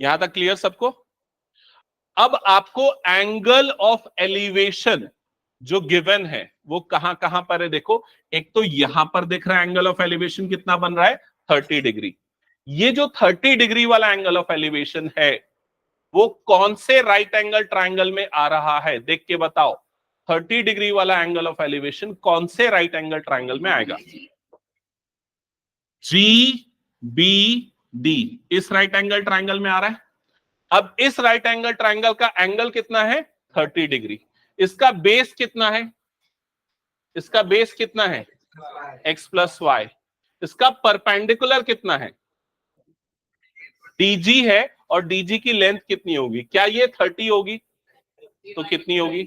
यहां तक क्लियर सबको? अब आपको एंगल ऑफ एलिवेशन जो गिवन है वो कहां कहां पर है देखो। एक तो यहां पर दिख रहा है एंगल ऑफ एलिवेशन कितना बन रहा है? 30 डिग्री। ये जो 30 डिग्री वाला एंगल ऑफ एलिवेशन है वो कौन से राइट एंगल ट्रायंगल में आ रहा है? देख के बताओ। 30 डिग्री वाला एंगल ऑफ एलिवेशन कौन से राइट एंगल ट्रायंगल में आएगा? GBD, इस राइट एंगल ट्रायंगल में आ रहा है। अब इस राइट एंगल ट्रायंगल का एंगल कितना है? 30 डिग्री। इसका बेस कितना है? इसका बेस कितना है? x plus y. इसका परपेंडिकुलर कितना है? DG है, और DG की लेंथ कितनी होगी? क्या ये 30 होगी? तो कितनी होगी?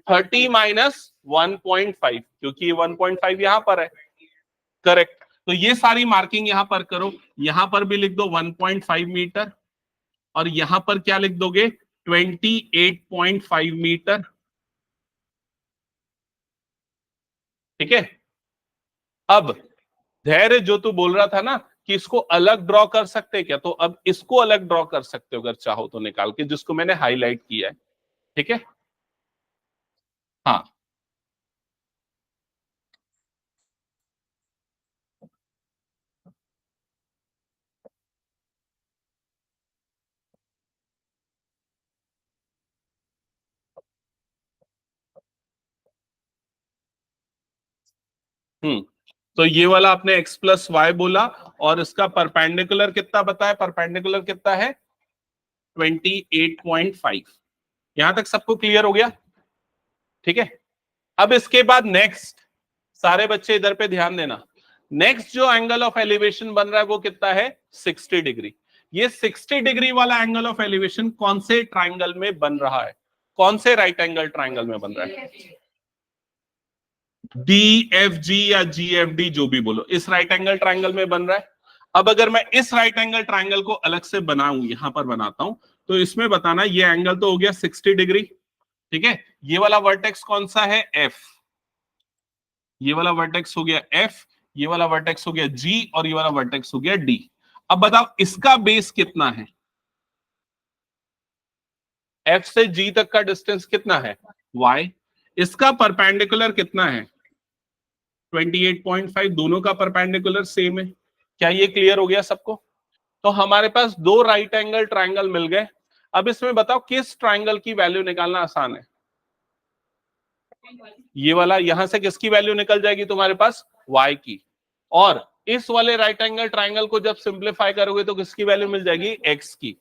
30 माइनस 1.5, क्योंकि ये 1.5 यहां पर है। करेक्ट। तो ये सारी मार्किंग यहां पर करो। यहां पर भी लिख दो 1.5 मीटर, और यहां पर क्या लिख दोगे? 28.5 मीटर। ठीक है। अब धैर्य, जो तू बोल रहा था ना कि इसको अलग ड्रॉ कर सकते हैं क्या, तो अब इसको अलग ड्रॉ कर सकते हो अगर चाहो तो, निकाल के, जिसको मैंने हाईलाइट किया है। ठीक है। हाँ, तो ये वाला आपने x प्लस वाई बोला, और इसका परपेंडिकुलर कितना बताया? परपेंडिकुलर कितना है? 28.5। यहां तक सबको क्लियर हो गया? ठीक है। अब इसके बाद नेक्स्ट, सारे बच्चे इधर पे ध्यान देना। नेक्स्ट जो एंगल ऑफ एलिवेशन बन रहा है वो कितना है? 60 डिग्री। ये 60 डिग्री वाला एंगल ऑफ एलिवेशन कौन से ट्राइंगल में बन रहा है? कौन से राइट एंगल ट्राइंगल में बन रहा है? DFG या GFD, जो भी बोलो, इस राइट एंगल ट्राइंगल में बन रहा है। अब अगर मैं इस राइट एंगल ट्राइंगल को अलग से बनाऊं, यहां पर बनाता हूं, तो इसमें बताना ये एंगल तो हो गया 60 डिग्री, ठीक है। ये वाला वर्टेक्स कौन सा है? F। ये वाला वर्टेक्स हो गया F, ये वाला वर्टेक्स हो गया G और ये वाला वर्टेक्स हो गया D। अब बताओ इसका बेस कितना है? F से G तक का डिस्टेंस कितना है? Y। इसका परपेंडिकुलर कितना है? 28.5। दोनों का परपेंडिकुलर सेम है। क्या ये क्लियर हो गया सबको? तो हमारे पास दो राइट एंगल ट्राइंगल मिल गए। अब इसमें बताओ किस ट्राइंगल की वैल्यू निकालना आसान है? ये वाला, यहां से किसकी वैल्यू निकल जाएगी तुम्हारे पास? y की। और इस वाले राइट एंगल ट्राइंगल को जब सिंप्लीफाई करोगे तो किसकी वैल्यू मिल जाएगी? x की।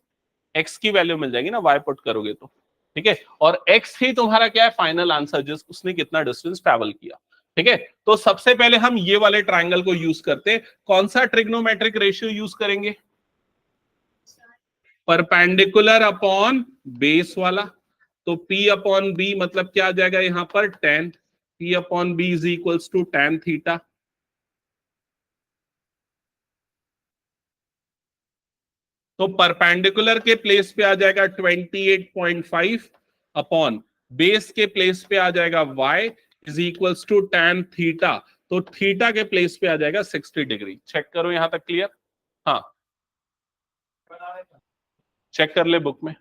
x की वैल्यू मिल जाएगी ना, y पुट करोगे तो, ठीक है। और x ही तुम्हारा क्या है? फाइनल आंसर, जिस उसने कितना डिस्टेंस ट्रैवल किया, ठीक है। तो सबसे पहले हम ये वाले ट्राइंगल को यूज करते, कौन सा ट्रिग्नोमेट्रिक रेशियो यूज करेंगे? परपेंडिकुलर अपॉन बेस वाला। तो P अपॉन बी मतलब क्या आ जाएगा यहां पर? tan। P upon B is equals to tan theta. तो परपेंडिकुलर के प्लेस पे आ जाएगा 28.5 अपॉन बेस के प्लेस पे आ जाएगा y is equals to tan theta. तो थीटा के प्लेस पे आ जाएगा 60 डिग्री। चेक करो यहां तक क्लियर? हाँ, चेक कर ले बुक में।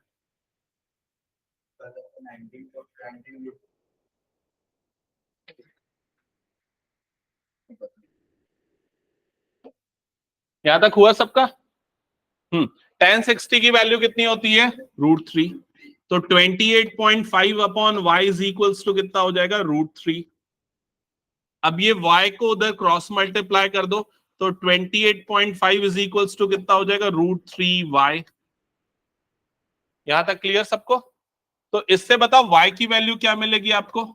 यहां तक हुआ सबका? tan 60 की वैल्यू कितनी होती है? √3। तो 28.5 upon y is equals to कितना हो जाएगा? √3। अब ये y को उधर क्रॉस मल्टीप्लाई कर दो, तो 28.5 इज इक्वल्स टू कितना हो जाएगा? √3y। यहां तक क्लियर सबको? तो इससे बताओ y की वैल्यू क्या मिलेगी आपको?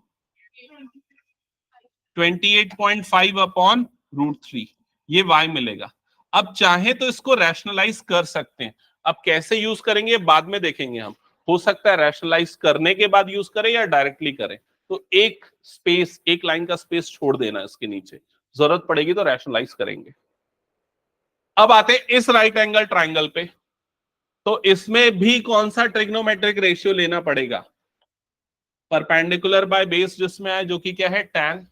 28.5 अपॉन √3, ये y मिलेगा। अब चाहे तो इसको रैशनलाइज कर सकते हैं। अब कैसे यूज करेंगे बाद में देखेंगे हम। हो सकता है रैशनलाइज करने के बाद यूज करें या डायरेक्टली करें। तो एक स्पेस, एक लाइन का स्पेस छोड़ देना इसके नीचे, जरूरत पड़ेगी तो रैशनलाइज करेंगे। अब आते हैं इस राइट एंगल ट्राइंगल पे। तो इसमें भी कौन सा ट्रिग्नोमेट्रिक रेशियो लेना पड़ेगा? परपेंडिकुलर बाय बेस जिसमें है, जो कि क्या है? tan।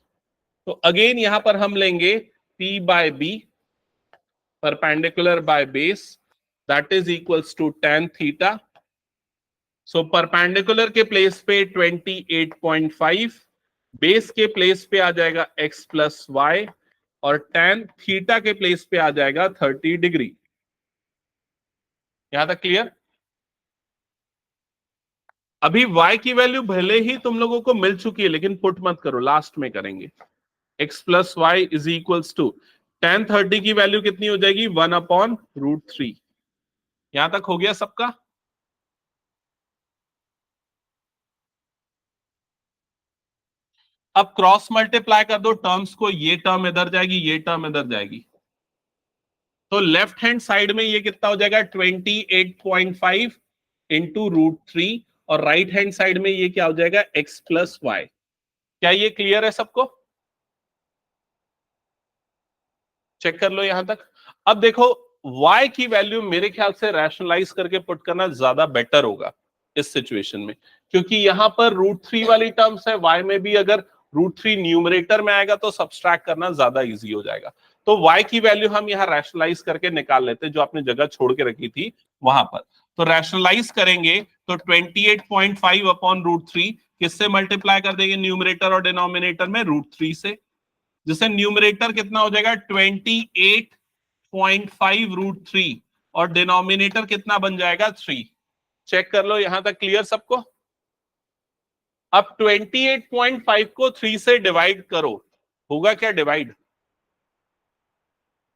तो अगेन यहां पर हम लेंगे P by B, perpendicular by base, that is equals to tan theta. So perpendicular के प्लेस पे 28.5, बेस के प्लेस पे आ जाएगा x प्लस वाई, और tan थीटा के प्लेस पे आ जाएगा 30 डिग्री। यहां तक क्लियर? अभी y की वैल्यू भले ही तुम लोगों को मिल चुकी है, लेकिन पुट मत करो, लास्ट में करेंगे। x plus y is equals to tan 30 की वैल्यू कितनी हो जाएगी? 1 अपॉन √3। यहां तक हो गया सबका? अब क्रॉस मल्टीप्लाई कर दो टर्म्स को, ये टर्म इधर जाएगी, ये टर्म इधर जाएगी। तो लेफ्ट हैंड साइड में ये कितना हो जाएगा? 28.5 इंटू √3, और राइट हैंड साइड में ये क्या हो जाएगा? x plus y. क्या ये क्लियर है सबको? चेक कर लो यहां तक। अब देखो y की वैल्यू मेरे ख्याल से रैशनलाइज करके पुट करना ज्यादा बेटर होगा इस सिचुएशन में, क्योंकि यहां पर √3 वाली टर्म्स है, y में भी अगर √3 न्यूमरेटर में आएगा तो सब्सट्रैक्ट करना ज्यादा इजी हो जाएगा। तो y की वैल्यू हम यहां रैशनलाइज करके निकाल लेते हैं, जो आपने जगह छोड़ के रखी थी वहां पर। तो रैशनलाइज करेंगे तो 28.5 अपॉन √3 किससे मल्टीप्लाई कर देंगे? न्यूमरेटर और डिनोमिनेटर में √3 से, जिससे न्यूमरेटर कितना हो जाएगा? 28.5 √3, और डिनोमिनेटर कितना बन जाएगा? 3। चेक कर लो यहां तक क्लियर सबको? अब 28.5 को 3 से डिवाइड करो, होगा क्या डिवाइड?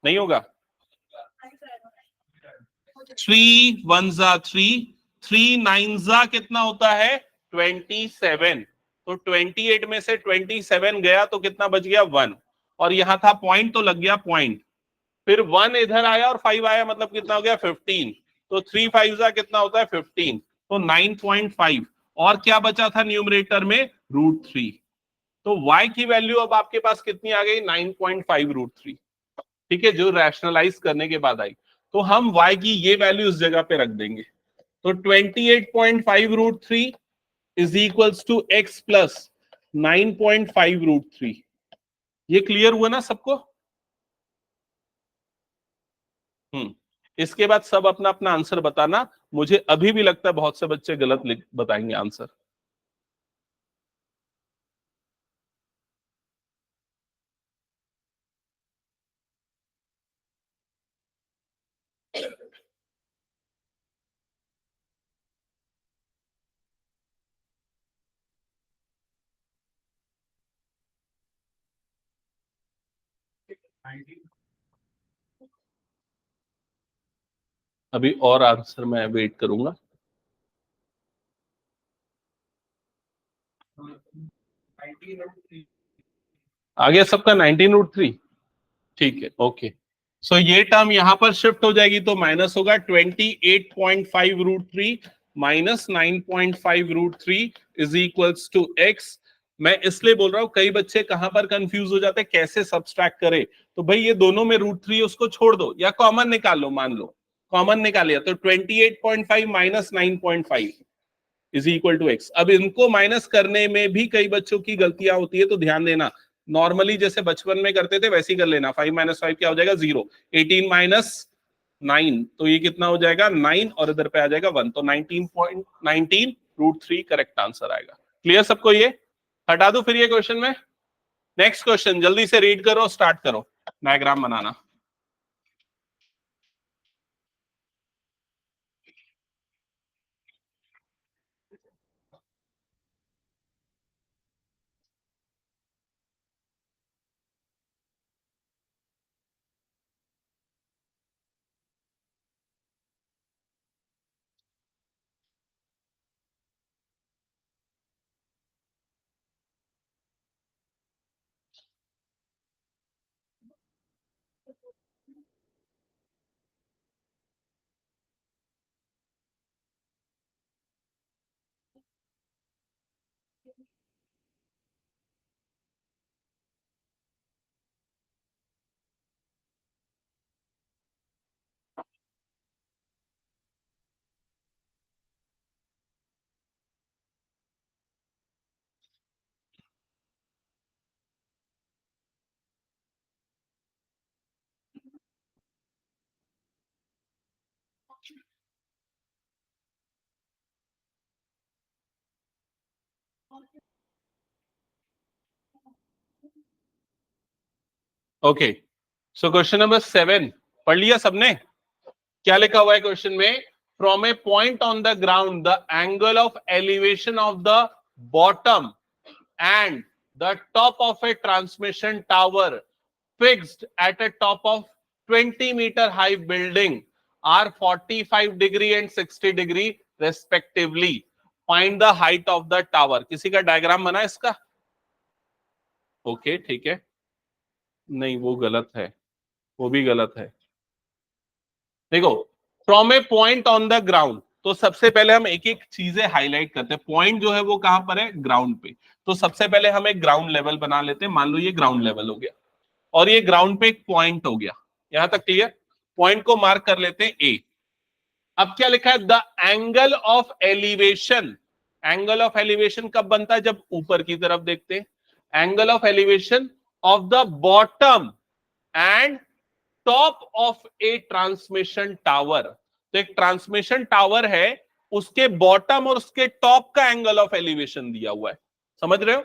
नहीं होगा। 3 1 जा 3, 3 9 जा कितना होता है? 27। तो 28 में से 27 गया तो कितना बच गया? 1। और यहां था पॉइंट, तो लग गया पॉइंट। फिर 1 इधर आया और 5 आया, मतलब कितना हो गया? 15। तो 3 5 जा कितना होता है? 15। तो 9.5, और क्या बचा था न्यूमरेटर में, √3। तो y की वैल्यू अब आपके पास कितनी आ गई, 9.5 √3। ठीक है, जो रैशनलाइज करने के बाद आई। तो हम y की ये वैल्यू इस जगह पे रख देंगे। तो 28.5 √3 is equals to x plus 9.5 √3। ये क्लियर हुआ ना सबको? इसके बाद सब अपना अपना आंसर बताना। मुझे अभी भी लगता है बहुत से बच्चे गलत बताएंगे आंसर। अभी और आंसर मैं वेट करूंगा। आ गया सबका 19 √3? ठीक है, ओके। सो ये टर्म यहां पर शिफ्ट हो जाएगी, तो माइनस होगा 28.5 √3 minus 9.5 √3 is equals to x। मैं इसलिए बोल रहा हूं, कई बच्चे कहां पर कंफ्यूज हो जाते हैं, कैसे सब्सट्रैक्ट करें। तो भाई ये दोनों में √3 उसको छोड़ दो या कॉमन निकाल लो। मान लो कॉमन निकाल लिया, तो 28.5 minus 9.5 is equal to x। अब इनको माइनस करने में भी कई बच्चों की गलतियां होती है, तो ध्यान देना। नॉर्मली जैसे बचपन में करते थे वैसे ही कर लेना। 5 माइनस 5 क्या हो जाएगा, 0। 18 माइनस 9, तो ये कितना हो जाएगा, 9, और इधर पे आ जाएगा 1। तो 19.19 √3 करेक्ट आंसर आएगा। क्लियर सबको? ये हटा दो फिर ये क्वेश्चन में। नेक्स्ट क्वेश्चन जल्दी से रीड करो, स्टार्ट करो डायग्राम बनाना। ओके, सो क्वेश्चन नंबर 7 पढ़ लिया सबने? क्या लिखा हुआ है क्वेश्चन में? From A point on the ground the angle of elevation of the bottom and the top of A transmission tower fixed at a top of 20 meter high building are 45 degree and 60 degree respectively. Find the height of the tower. किसी का डायग्राम बना इसका? ओके, ठीक है। नहीं, वो गलत है, वो भी गलत है। देखो, from A point on the ground, तो सबसे पहले हम एक एक चीजें हाईलाइट करते हैं। पॉइंट जो है वो कहां पर है, ग्राउंड पे। तो सबसे पहले हम एक ग्राउंड लेवल बना लेते हैं। मान लो ये ग्राउंड लेवल हो गया और ये ग्राउंड पे एक पॉइंट हो गया। यहां तक क्लियर? पॉइंट को मार्क कर लेते हैं ए। अब क्या लिखा है, the angle of elevation. Angle of elevation कब बनता है, जब ऊपर की तरफ देखते हैं। Angle of elevation of the bottom and top of A transmission tower. तो एक ट्रांसमिशन टावर है, उसके बॉटम और उसके टॉप का एंगल ऑफ एलिवेशन दिया हुआ है। समझ रहे हो?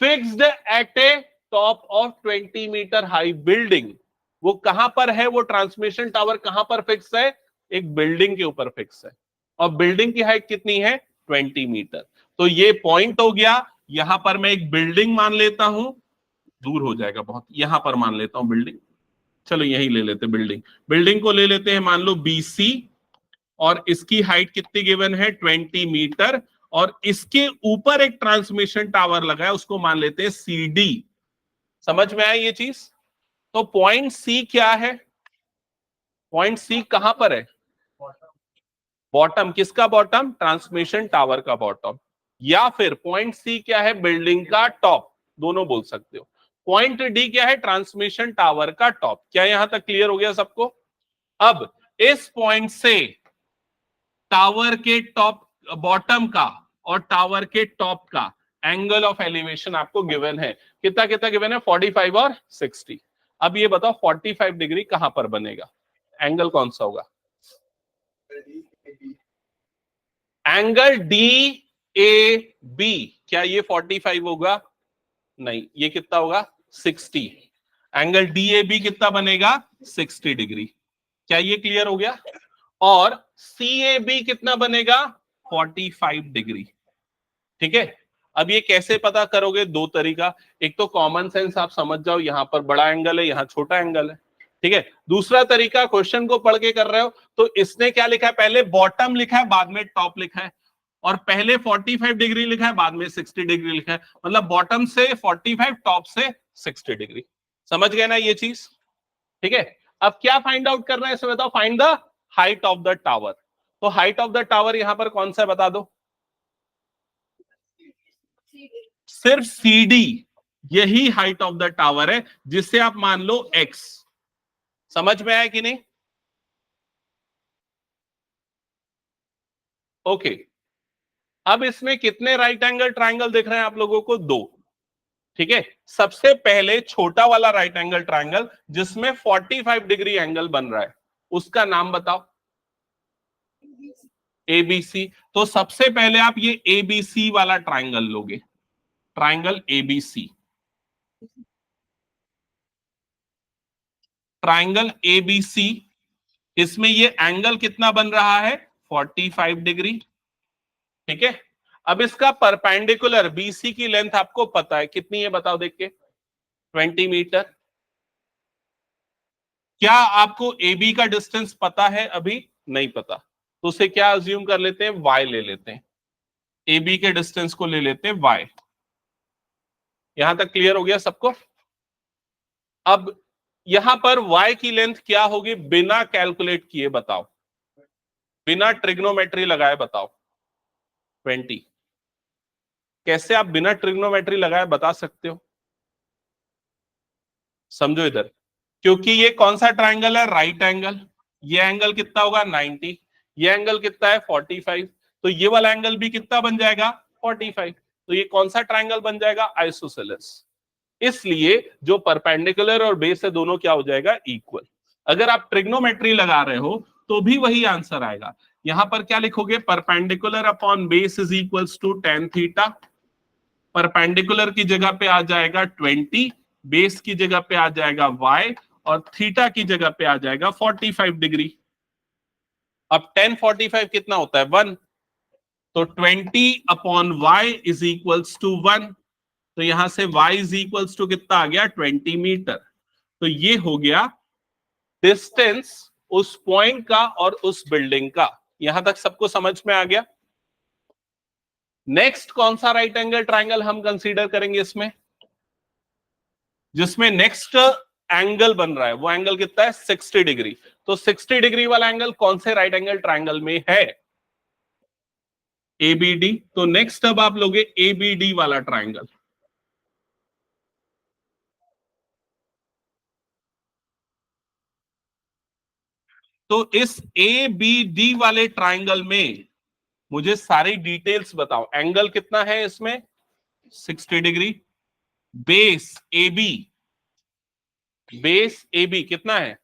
Fixed at a top of 20 metre high building. वो कहां पर है, वो ट्रांसमिशन टावर कहां पर फिक्स है, एक बिल्डिंग के ऊपर फिक्स है। और बिल्डिंग की हाइट कितनी है, 20 मीटर। तो ये पॉइंट हो गया। यहां पर मैं एक बिल्डिंग मान लेता हूं, दूर हो जाएगा बहुत, यहां पर मान लेता हूं बिल्डिंग। चलो यही ले लेते बिल्डिंग। बिल्डिंग को ले लेते हैं मान लो BC, और इसकी हाइट कितनी गिवन है, 20 मीटर। और इसके ऊपर एक ट्रांसमिशन टावर लगा है, उसको मान लेते हैं CD। समझ में आया ये चीज? तो पॉइंट C क्या है, पॉइंट C कहां पर है, बॉटम किसका बॉटम? ट्रांसमिशन टावर का बॉटम। या फिर पॉइंट सी क्या है? बिल्डिंग का टॉप, दोनों बोल सकते हो। पॉइंट डी क्या है? ट्रांसमिशन टावर का टॉप। क्या यहां तक क्लियर हो गया सबको? अब इस पॉइंट से टावर के टॉप, बॉटम का और टावर के टॉप का एंगल ऑफ एलिवेशन आपको गिवन है। कितना कितना गिवन है? 45 और 60। अब ये बताओ 45 डिग्री कहां पर बनेगा? एंगल कौन सा होगा? Angle D A B. क्या ये 45 होगा? नहीं, ये कितना होगा? 60। एंगल डी ए बी कितना बनेगा? 60 डिग्री। क्या ये क्लियर हो गया? और सी ए बी कितना बनेगा? 45 डिग्री। ठीक है। अब ये कैसे पता करोगे? दो तरीका। एक तो कॉमन सेंस आप समझ जाओ, यहां पर बड़ा एंगल है, यहां छोटा एंगल है। ठीक है। दूसरा तरीका, क्वेश्चन को पढ़ के कर रहे हो तो इसने क्या लिखा है? पहले बॉटम लिखा है, बाद में टॉप लिखा है, और पहले 45 डिग्री लिखा है, बाद में 60 डिग्री लिखा है। मतलब बॉटम से 45, टॉप से 60 डिग्री। समझ गए ना ये चीज? ठीक है। अब क्या फाइंड आउट करना है इसमें बताओ? Find the height of the tower. तो हाइट ऑफ द टावर यहां पर कौन सा है बता दो? सिर्फ सीडी, यही हाइट ऑफ द टावर है, जिसे आप मान लो एक्स। समझ में आया कि नहीं? ओके। अब इसमें कितने राइट एंगल ट्रायंगल दिख रहे हैं आप लोगों को? दो। ठीक है। सबसे पहले छोटा वाला राइट एंगल ट्रायंगल जिसमें 45 डिग्री एंगल बन रहा है, उसका नाम बताओ। एबीसी। तो सबसे पहले आप ये एबीसी वाला ट्रायंगल लोगे, ट्रायंगल एबीसी। ट्रायंगल एबीसी, इसमें ये एंगल कितना बन रहा है? 45 डिग्री। ठीक है। अब इसका परपेंडिकुलर बीसी की लेंथ आपको पता है कितनी है? बताओ देख के। 20 मीटर। क्या आपको एबी का डिस्टेंस पता है? अभी नहीं पता, तो उसे क्या अज्यूम कर लेते हैं? वाई ले लेते हैं। एबी के डिस्टेंस को ले लेते हैं वाई। यहां तक क्लियर हो गया सबको? अब यहां पर y की लेंथ क्या होगी बिना कैलकुलेट किए? बताओ, बिना ट्रिग्नोमेट्री लगाए बताओ। 20। कैसे आप बिना ट्रिग्नोमेट्री लगाए बता सकते हो? समझो इधर, क्योंकि ये कौन सा ट्रायंगल है? Right angle. ये एंगल कितना होगा? 90। ये एंगल कितना है? 45। तो ये वाला एंगल भी कितना बन जाएगा? 45। तो ये कौन सा ट्रायंगल बन जाएगा? आइसोसेलेस। इसलिए जो परपेंडिकुलर और बेस है दोनों क्या हो जाएगा? इक्वल। अगर आप ट्रिग्नोमेट्री लगा रहे हो तो भी वही आंसर आएगा। यहां पर क्या लिखोगे? Perpendicular upon base is equals to tan theta. Perpendicular की जगह पे आ जाएगा 20, बेस की जगह पे आ जाएगा y, और थीटा की जगह पे आ जाएगा 45 डिग्री। अब tan 45 कितना होता है? 1। तो 20 upon y is equals to 1। तो यहां से y इज इक्वल्स टू कितना आ गया? 20 मीटर। तो ये हो गया डिस्टेंस उस पॉइंट का और उस बिल्डिंग का। यहां तक सबको समझ में आ गया? नेक्स्ट कौन सा राइट एंगल ट्रायंगल हम कंसीडर करेंगे इसमें? जिसमें नेक्स्ट एंगल बन रहा है वो एंगल कितना है? 60 डिग्री। तो 60 डिग्री वाला एंगल कौन से राइट एंगल ट्रायंगल में है? एबीडी। तो नेक्स्ट अब आप लोगे एबीडी वाला ट्रायंगल। तो इस ए बी डी वाले ट्रायंगल में मुझे सारी डिटेल्स बताओ। एंगल कितना है इसमें? 60 degree. Base AB, base AB कितना है?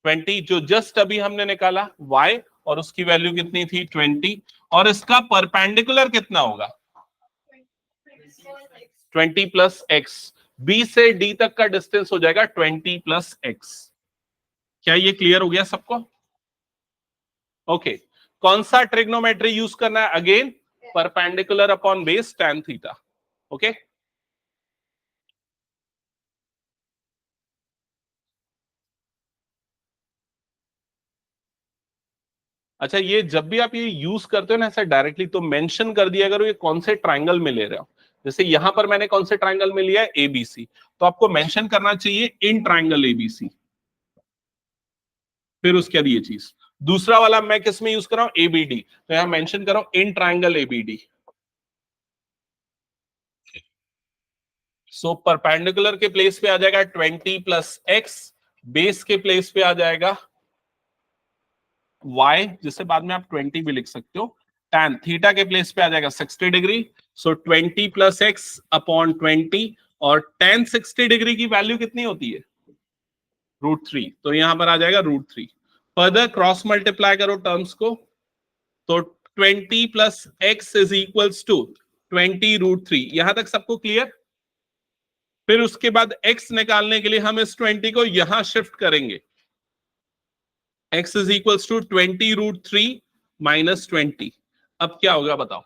20, जो जस्ट अभी हमने निकाला y, और उसकी वैल्यू कितनी थी? 20। और इसका परपेंडिकुलर कितना होगा? 20 प्लस एक्स। बी से डी तक का डिस्टेंस हो जाएगा 20 प्लस एक्स। क्या ये क्लियर हो गया सबको? ओके। कौन सा ट्रिग्नोमेट्री यूज करना है? Again perpendicular upon base tan theta. Okay. अच्छा, ये जब भी आप ये यूज करते हो ना ऐसा डायरेक्टली, तो मेंशन कर दिया करो ये कौन से ट्रायंगल में ले रहे हो। जैसे यहां पर मैंने कौन से ट्रायंगल में लिया है? एबीसी। तो आपको मेंशन करना चाहिए इन ट्रायंगल एबीसी। फिर उसके बाद ये चीज, दूसरा वाला मैं किस में यूज कर रहा हूं, एबीडी, तो यहां मेंशन कर रहा हूं in triangle ABD. So perpendicular के प्लेस पे आ जाएगा 20 प्लस एक्स, बेस के प्लेस पे आ जाएगा y, जिसे बाद में आप 20 भी लिख सकते हो, tan थीटा के प्लेस पे आ जाएगा 60 डिग्री। सो 20 प्लस एक्स अपॉन 20, और tan 60 डिग्री की वैल्यू कितनी होती है, √3, तो यहां पर आ जाएगा √3। फर्दर क्रॉस मल्टीप्लाई करो टर्म्स को, तो 20 plus x is equals to 20 √3। यहां तक सबको क्लियर? फिर उसके बाद x निकालने के लिए हम इस 20 को यहां शिफ्ट करेंगे, x is equals to 20 √3 minus 20। अब क्या होगा बताओ?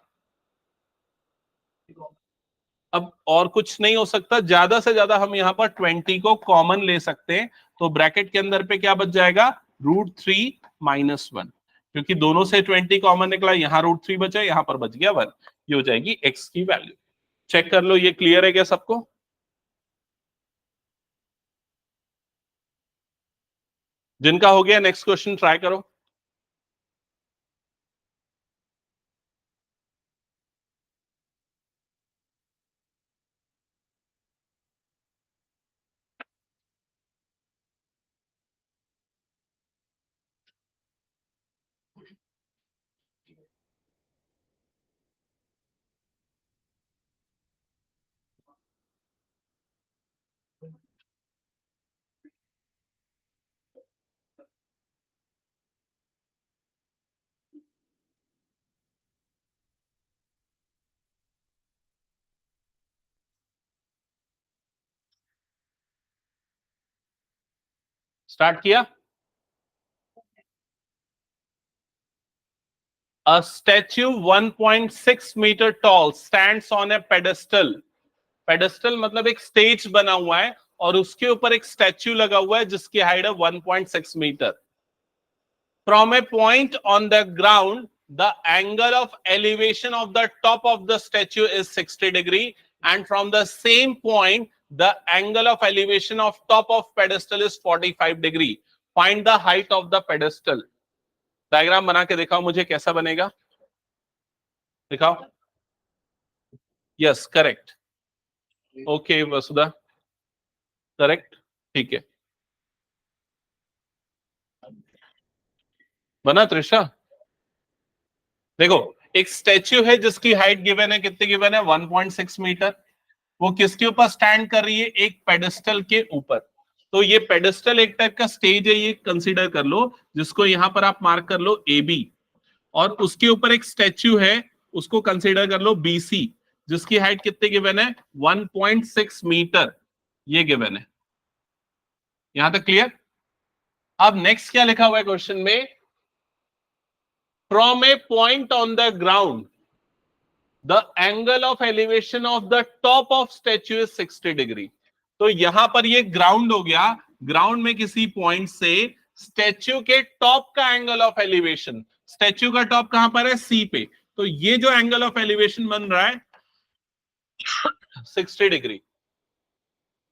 अब और कुछ नहीं हो सकता, ज्यादा से ज्यादा हम यहां पर 20 को कॉमन ले सकते हैं, तो ब्रैकेट के अंदर पे क्या बच जाएगा, √3 माइनस 1, क्योंकि दोनों से 20 कॉमन निकला, यहां √3 बचा, यहां पर बच गया 1। ये हो जाएगी x की वैल्यू। चेक कर लो, ये क्लियर है क्या सबको? जिनका हो गया नेक्स्ट क्वेश्चन ट्राई करो। स्टार्ट किया। A statue 1.6 meter tall stands on a pedestal. Pedestal मतलब एक स्टेज बना हुआ है और उसके ऊपर एक स्टैच्यू लगा हुआ है जिसकी हाइट है 1.6 metre. From a point on the ground, the angle of elevation of the top of the statue is 60 degree, and from the same point, the angle of elevation of top of pedestal is 45 degree. Find the height of the pedestal. Diagram बना के दिखाओ मुझे, कैसा बनेगा, दिखाओ। यस करेक्ट, ओके वसुधा, करेक्ट, ठीक है। बना त्रिशा? देखो, एक स्टैच्यू है जिसकी हाइट गिवन है, कितनी गिवन है, 1.6 मीटर। वो किसके ऊपर स्टैंड कर रही है, एक पेडेस्टल के ऊपर। तो ये पेडेस्टल एक टाइप का स्टेज है, ये कंसीडर कर लो, जिसको यहां पर आप मार्क कर लो ए बी, और उसके ऊपर एक स्टैच्यू है, उसको कंसीडर कर लो बी सी, जिसकी हाइट कितनी गिवन है, 1.6 मीटर, ये गिवन है। यहां तक क्लियर? अब नेक्स्ट क्या लिखा हुआ है क्वेश्चन में, from A point on the ground the angle of elevation of the top of statue is 60 degree. तो यहां पर ये ग्राउंड हो गया, ग्राउंड में किसी पॉइंट से स्टैच्यू के टॉप का एंगल ऑफ एलिवेशन, स्टैच्यू का टॉप कहां पर है, सी पे, तो ये जो एंगल ऑफ एलिवेशन बन रहा है 60 degree.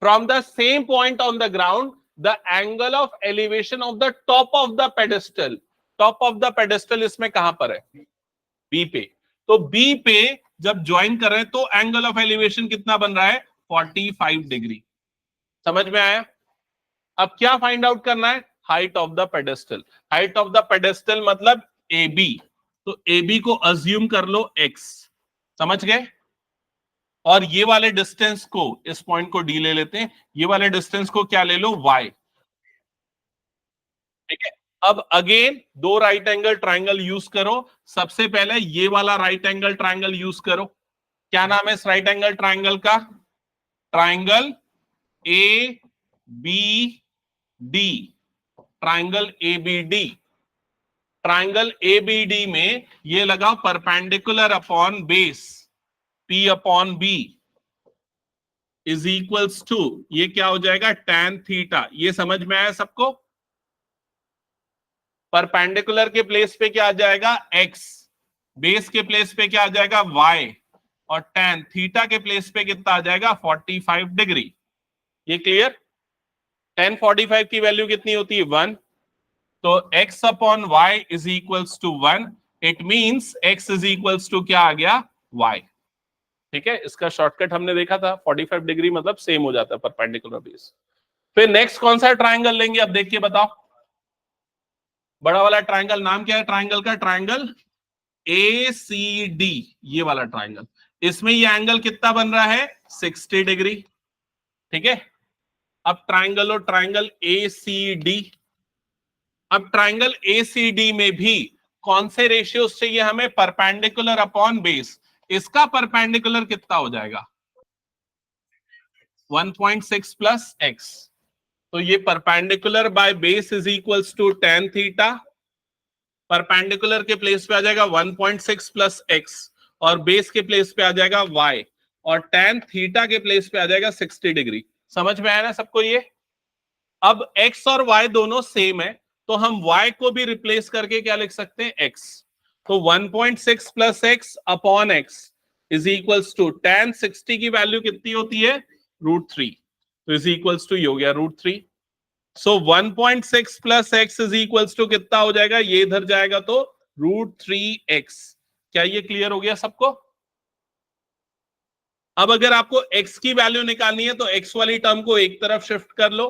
From the same point on the ground, the angle of elevation of the top of the pedestal, top of the pedestal इसमें कहां पर है, बी पे। तो बी पे जब ज्वाइन कर रहे हैं तो एंगल ऑफ एलिवेशन कितना बन रहा है, 45 डिग्री। समझ में आया? अब क्या फाइंड आउट करना है, height of the pedestal. Height of the pedestal मतलब ए बी, तो ए बी को अज्यूम कर लो एक्स, समझ गए? और ये वाले डिस्टेंस को, इस पॉइंट को डी ले लेते हैं, ये वाले डिस्टेंस को क्या ले लो, वाई। ठीक है, अब अगेन दो राइट एंगल ट्राइंगल यूज करो। सबसे पहले ये वाला राइट एंगल ट्राइंगल यूज करो। क्या नाम है इस राइट एंगल ट्राइंगल का, triangle A B D, triangle A B D. Triangle A B D में ये लगाओ perpendicular upon base, P upon B is equals to, ये क्या हो जाएगा, tan थीटा। ये समझ में आया सबको? परपेंडिकुलर के प्लेस पे क्या आ जाएगा, x, बेस के प्लेस पे क्या आ जाएगा, y, और tan थीटा के प्लेस पे कितना आ जाएगा, 45 डिग्री। ये क्लियर? tan 45 की वैल्यू कितनी होती है, 1। तो x upon y is equals to 1, it means x is equals to क्या आ गया, y। ठीक है, इसका शॉर्टकट हमने देखा था, 45 डिग्री मतलब सेम हो जाता है परपेंडिकुलर बेस। फिर नेक्स्ट कौन सा ट्रायंगल लेंगे, अब देख के बताओ। बड़ा वाला ट्रायंगल नाम क्या है ट्रायंगल का, ट्रायंगल ACD, ये वाला ट्रायंगल। इसमें ये एंगल कितना बन रहा है, 60 डिग्री। ठीक है, अब ट्रायंगल और ट्रायंगल ACD। अब ट्रायंगल ACD में भी कौन से रेशियोज चाहिए हमें, परपेंडिकुलर अपॉन बेस। इसका परपेंडिकुलर कितना हो जाएगा, 1.6 प्लस x। तो ये perpendicular by base is equals to tan theta. Perpendicular के प्लेस पे आ जाएगा 1.6 प्लस x, और बेस के प्लेस पे आ जाएगा y, और tan थीटा के प्लेस पे आ जाएगा 60 डिग्री। समझ में आया ना सबको ये। अब x और y दोनों सेम है, तो हम y को भी रिप्लेस करके क्या लिख सकते हैं, x। तो 1.6 plus x upon x is equals to tan 60 की वैल्यू कितनी होती है, √3, तो इज इक्वल्स टू ये हो गया √3। So 1.6 plus x is equals to कितना हो जाएगा, ये इधर जाएगा तो √3x। क्या ये क्लियर हो गया सबको। अब अगर आपको x की वैल्यू निकालनी है तो x वाली टर्म को एक तरफ शिफ्ट कर लो,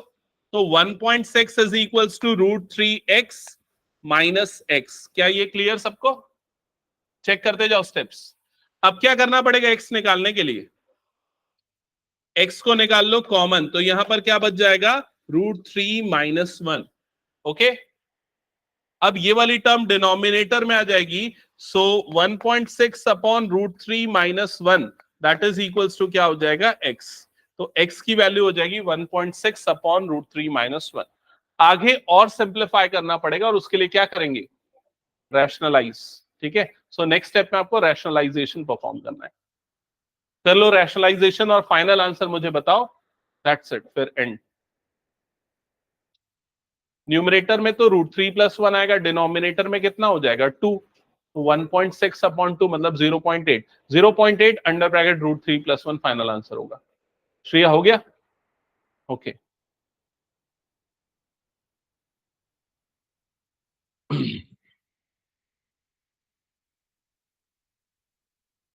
तो 1.6 is equals to √3x minus x। क्या ये क्लियर सबको, चेक करते जाओ स्टेप्स। अब क्या करना पड़ेगा x निकालने के लिए, x को निकाल लो कॉमन, तो यहां पर क्या बच जाएगा, √3 माइनस 1। ओके, अब ये वाली टर्म डिनोमिनेटर में आ जाएगी, so 1.6 upon √3 minus 1 that is equals to क्या हो जाएगा, x। तो x की वैल्यू हो जाएगी 1.6 अपॉन √3 माइनस 1। आगे और सिंप्लीफाई करना पड़ेगा, और उसके लिए क्या करेंगे, रैशनलाइज। ठीक है, सो नेक्स्ट स्टेप में आपको रैशनलाइजेशन परफॉर्म करना है। कर लो रैशनलाइजेशन और फाइनल आंसर मुझे बताओ, दैट्स इट, फिर एंड। न्यूमरेटर में तो √3 प्लस 1 आएगा, डिनोमिनेटर में कितना हो जाएगा, 2। 1.6 अपॉन 2 मतलब 0.8, 0.8 under bracket √3 plus 1 final answer होगा। श्रेया हो गया, ओके।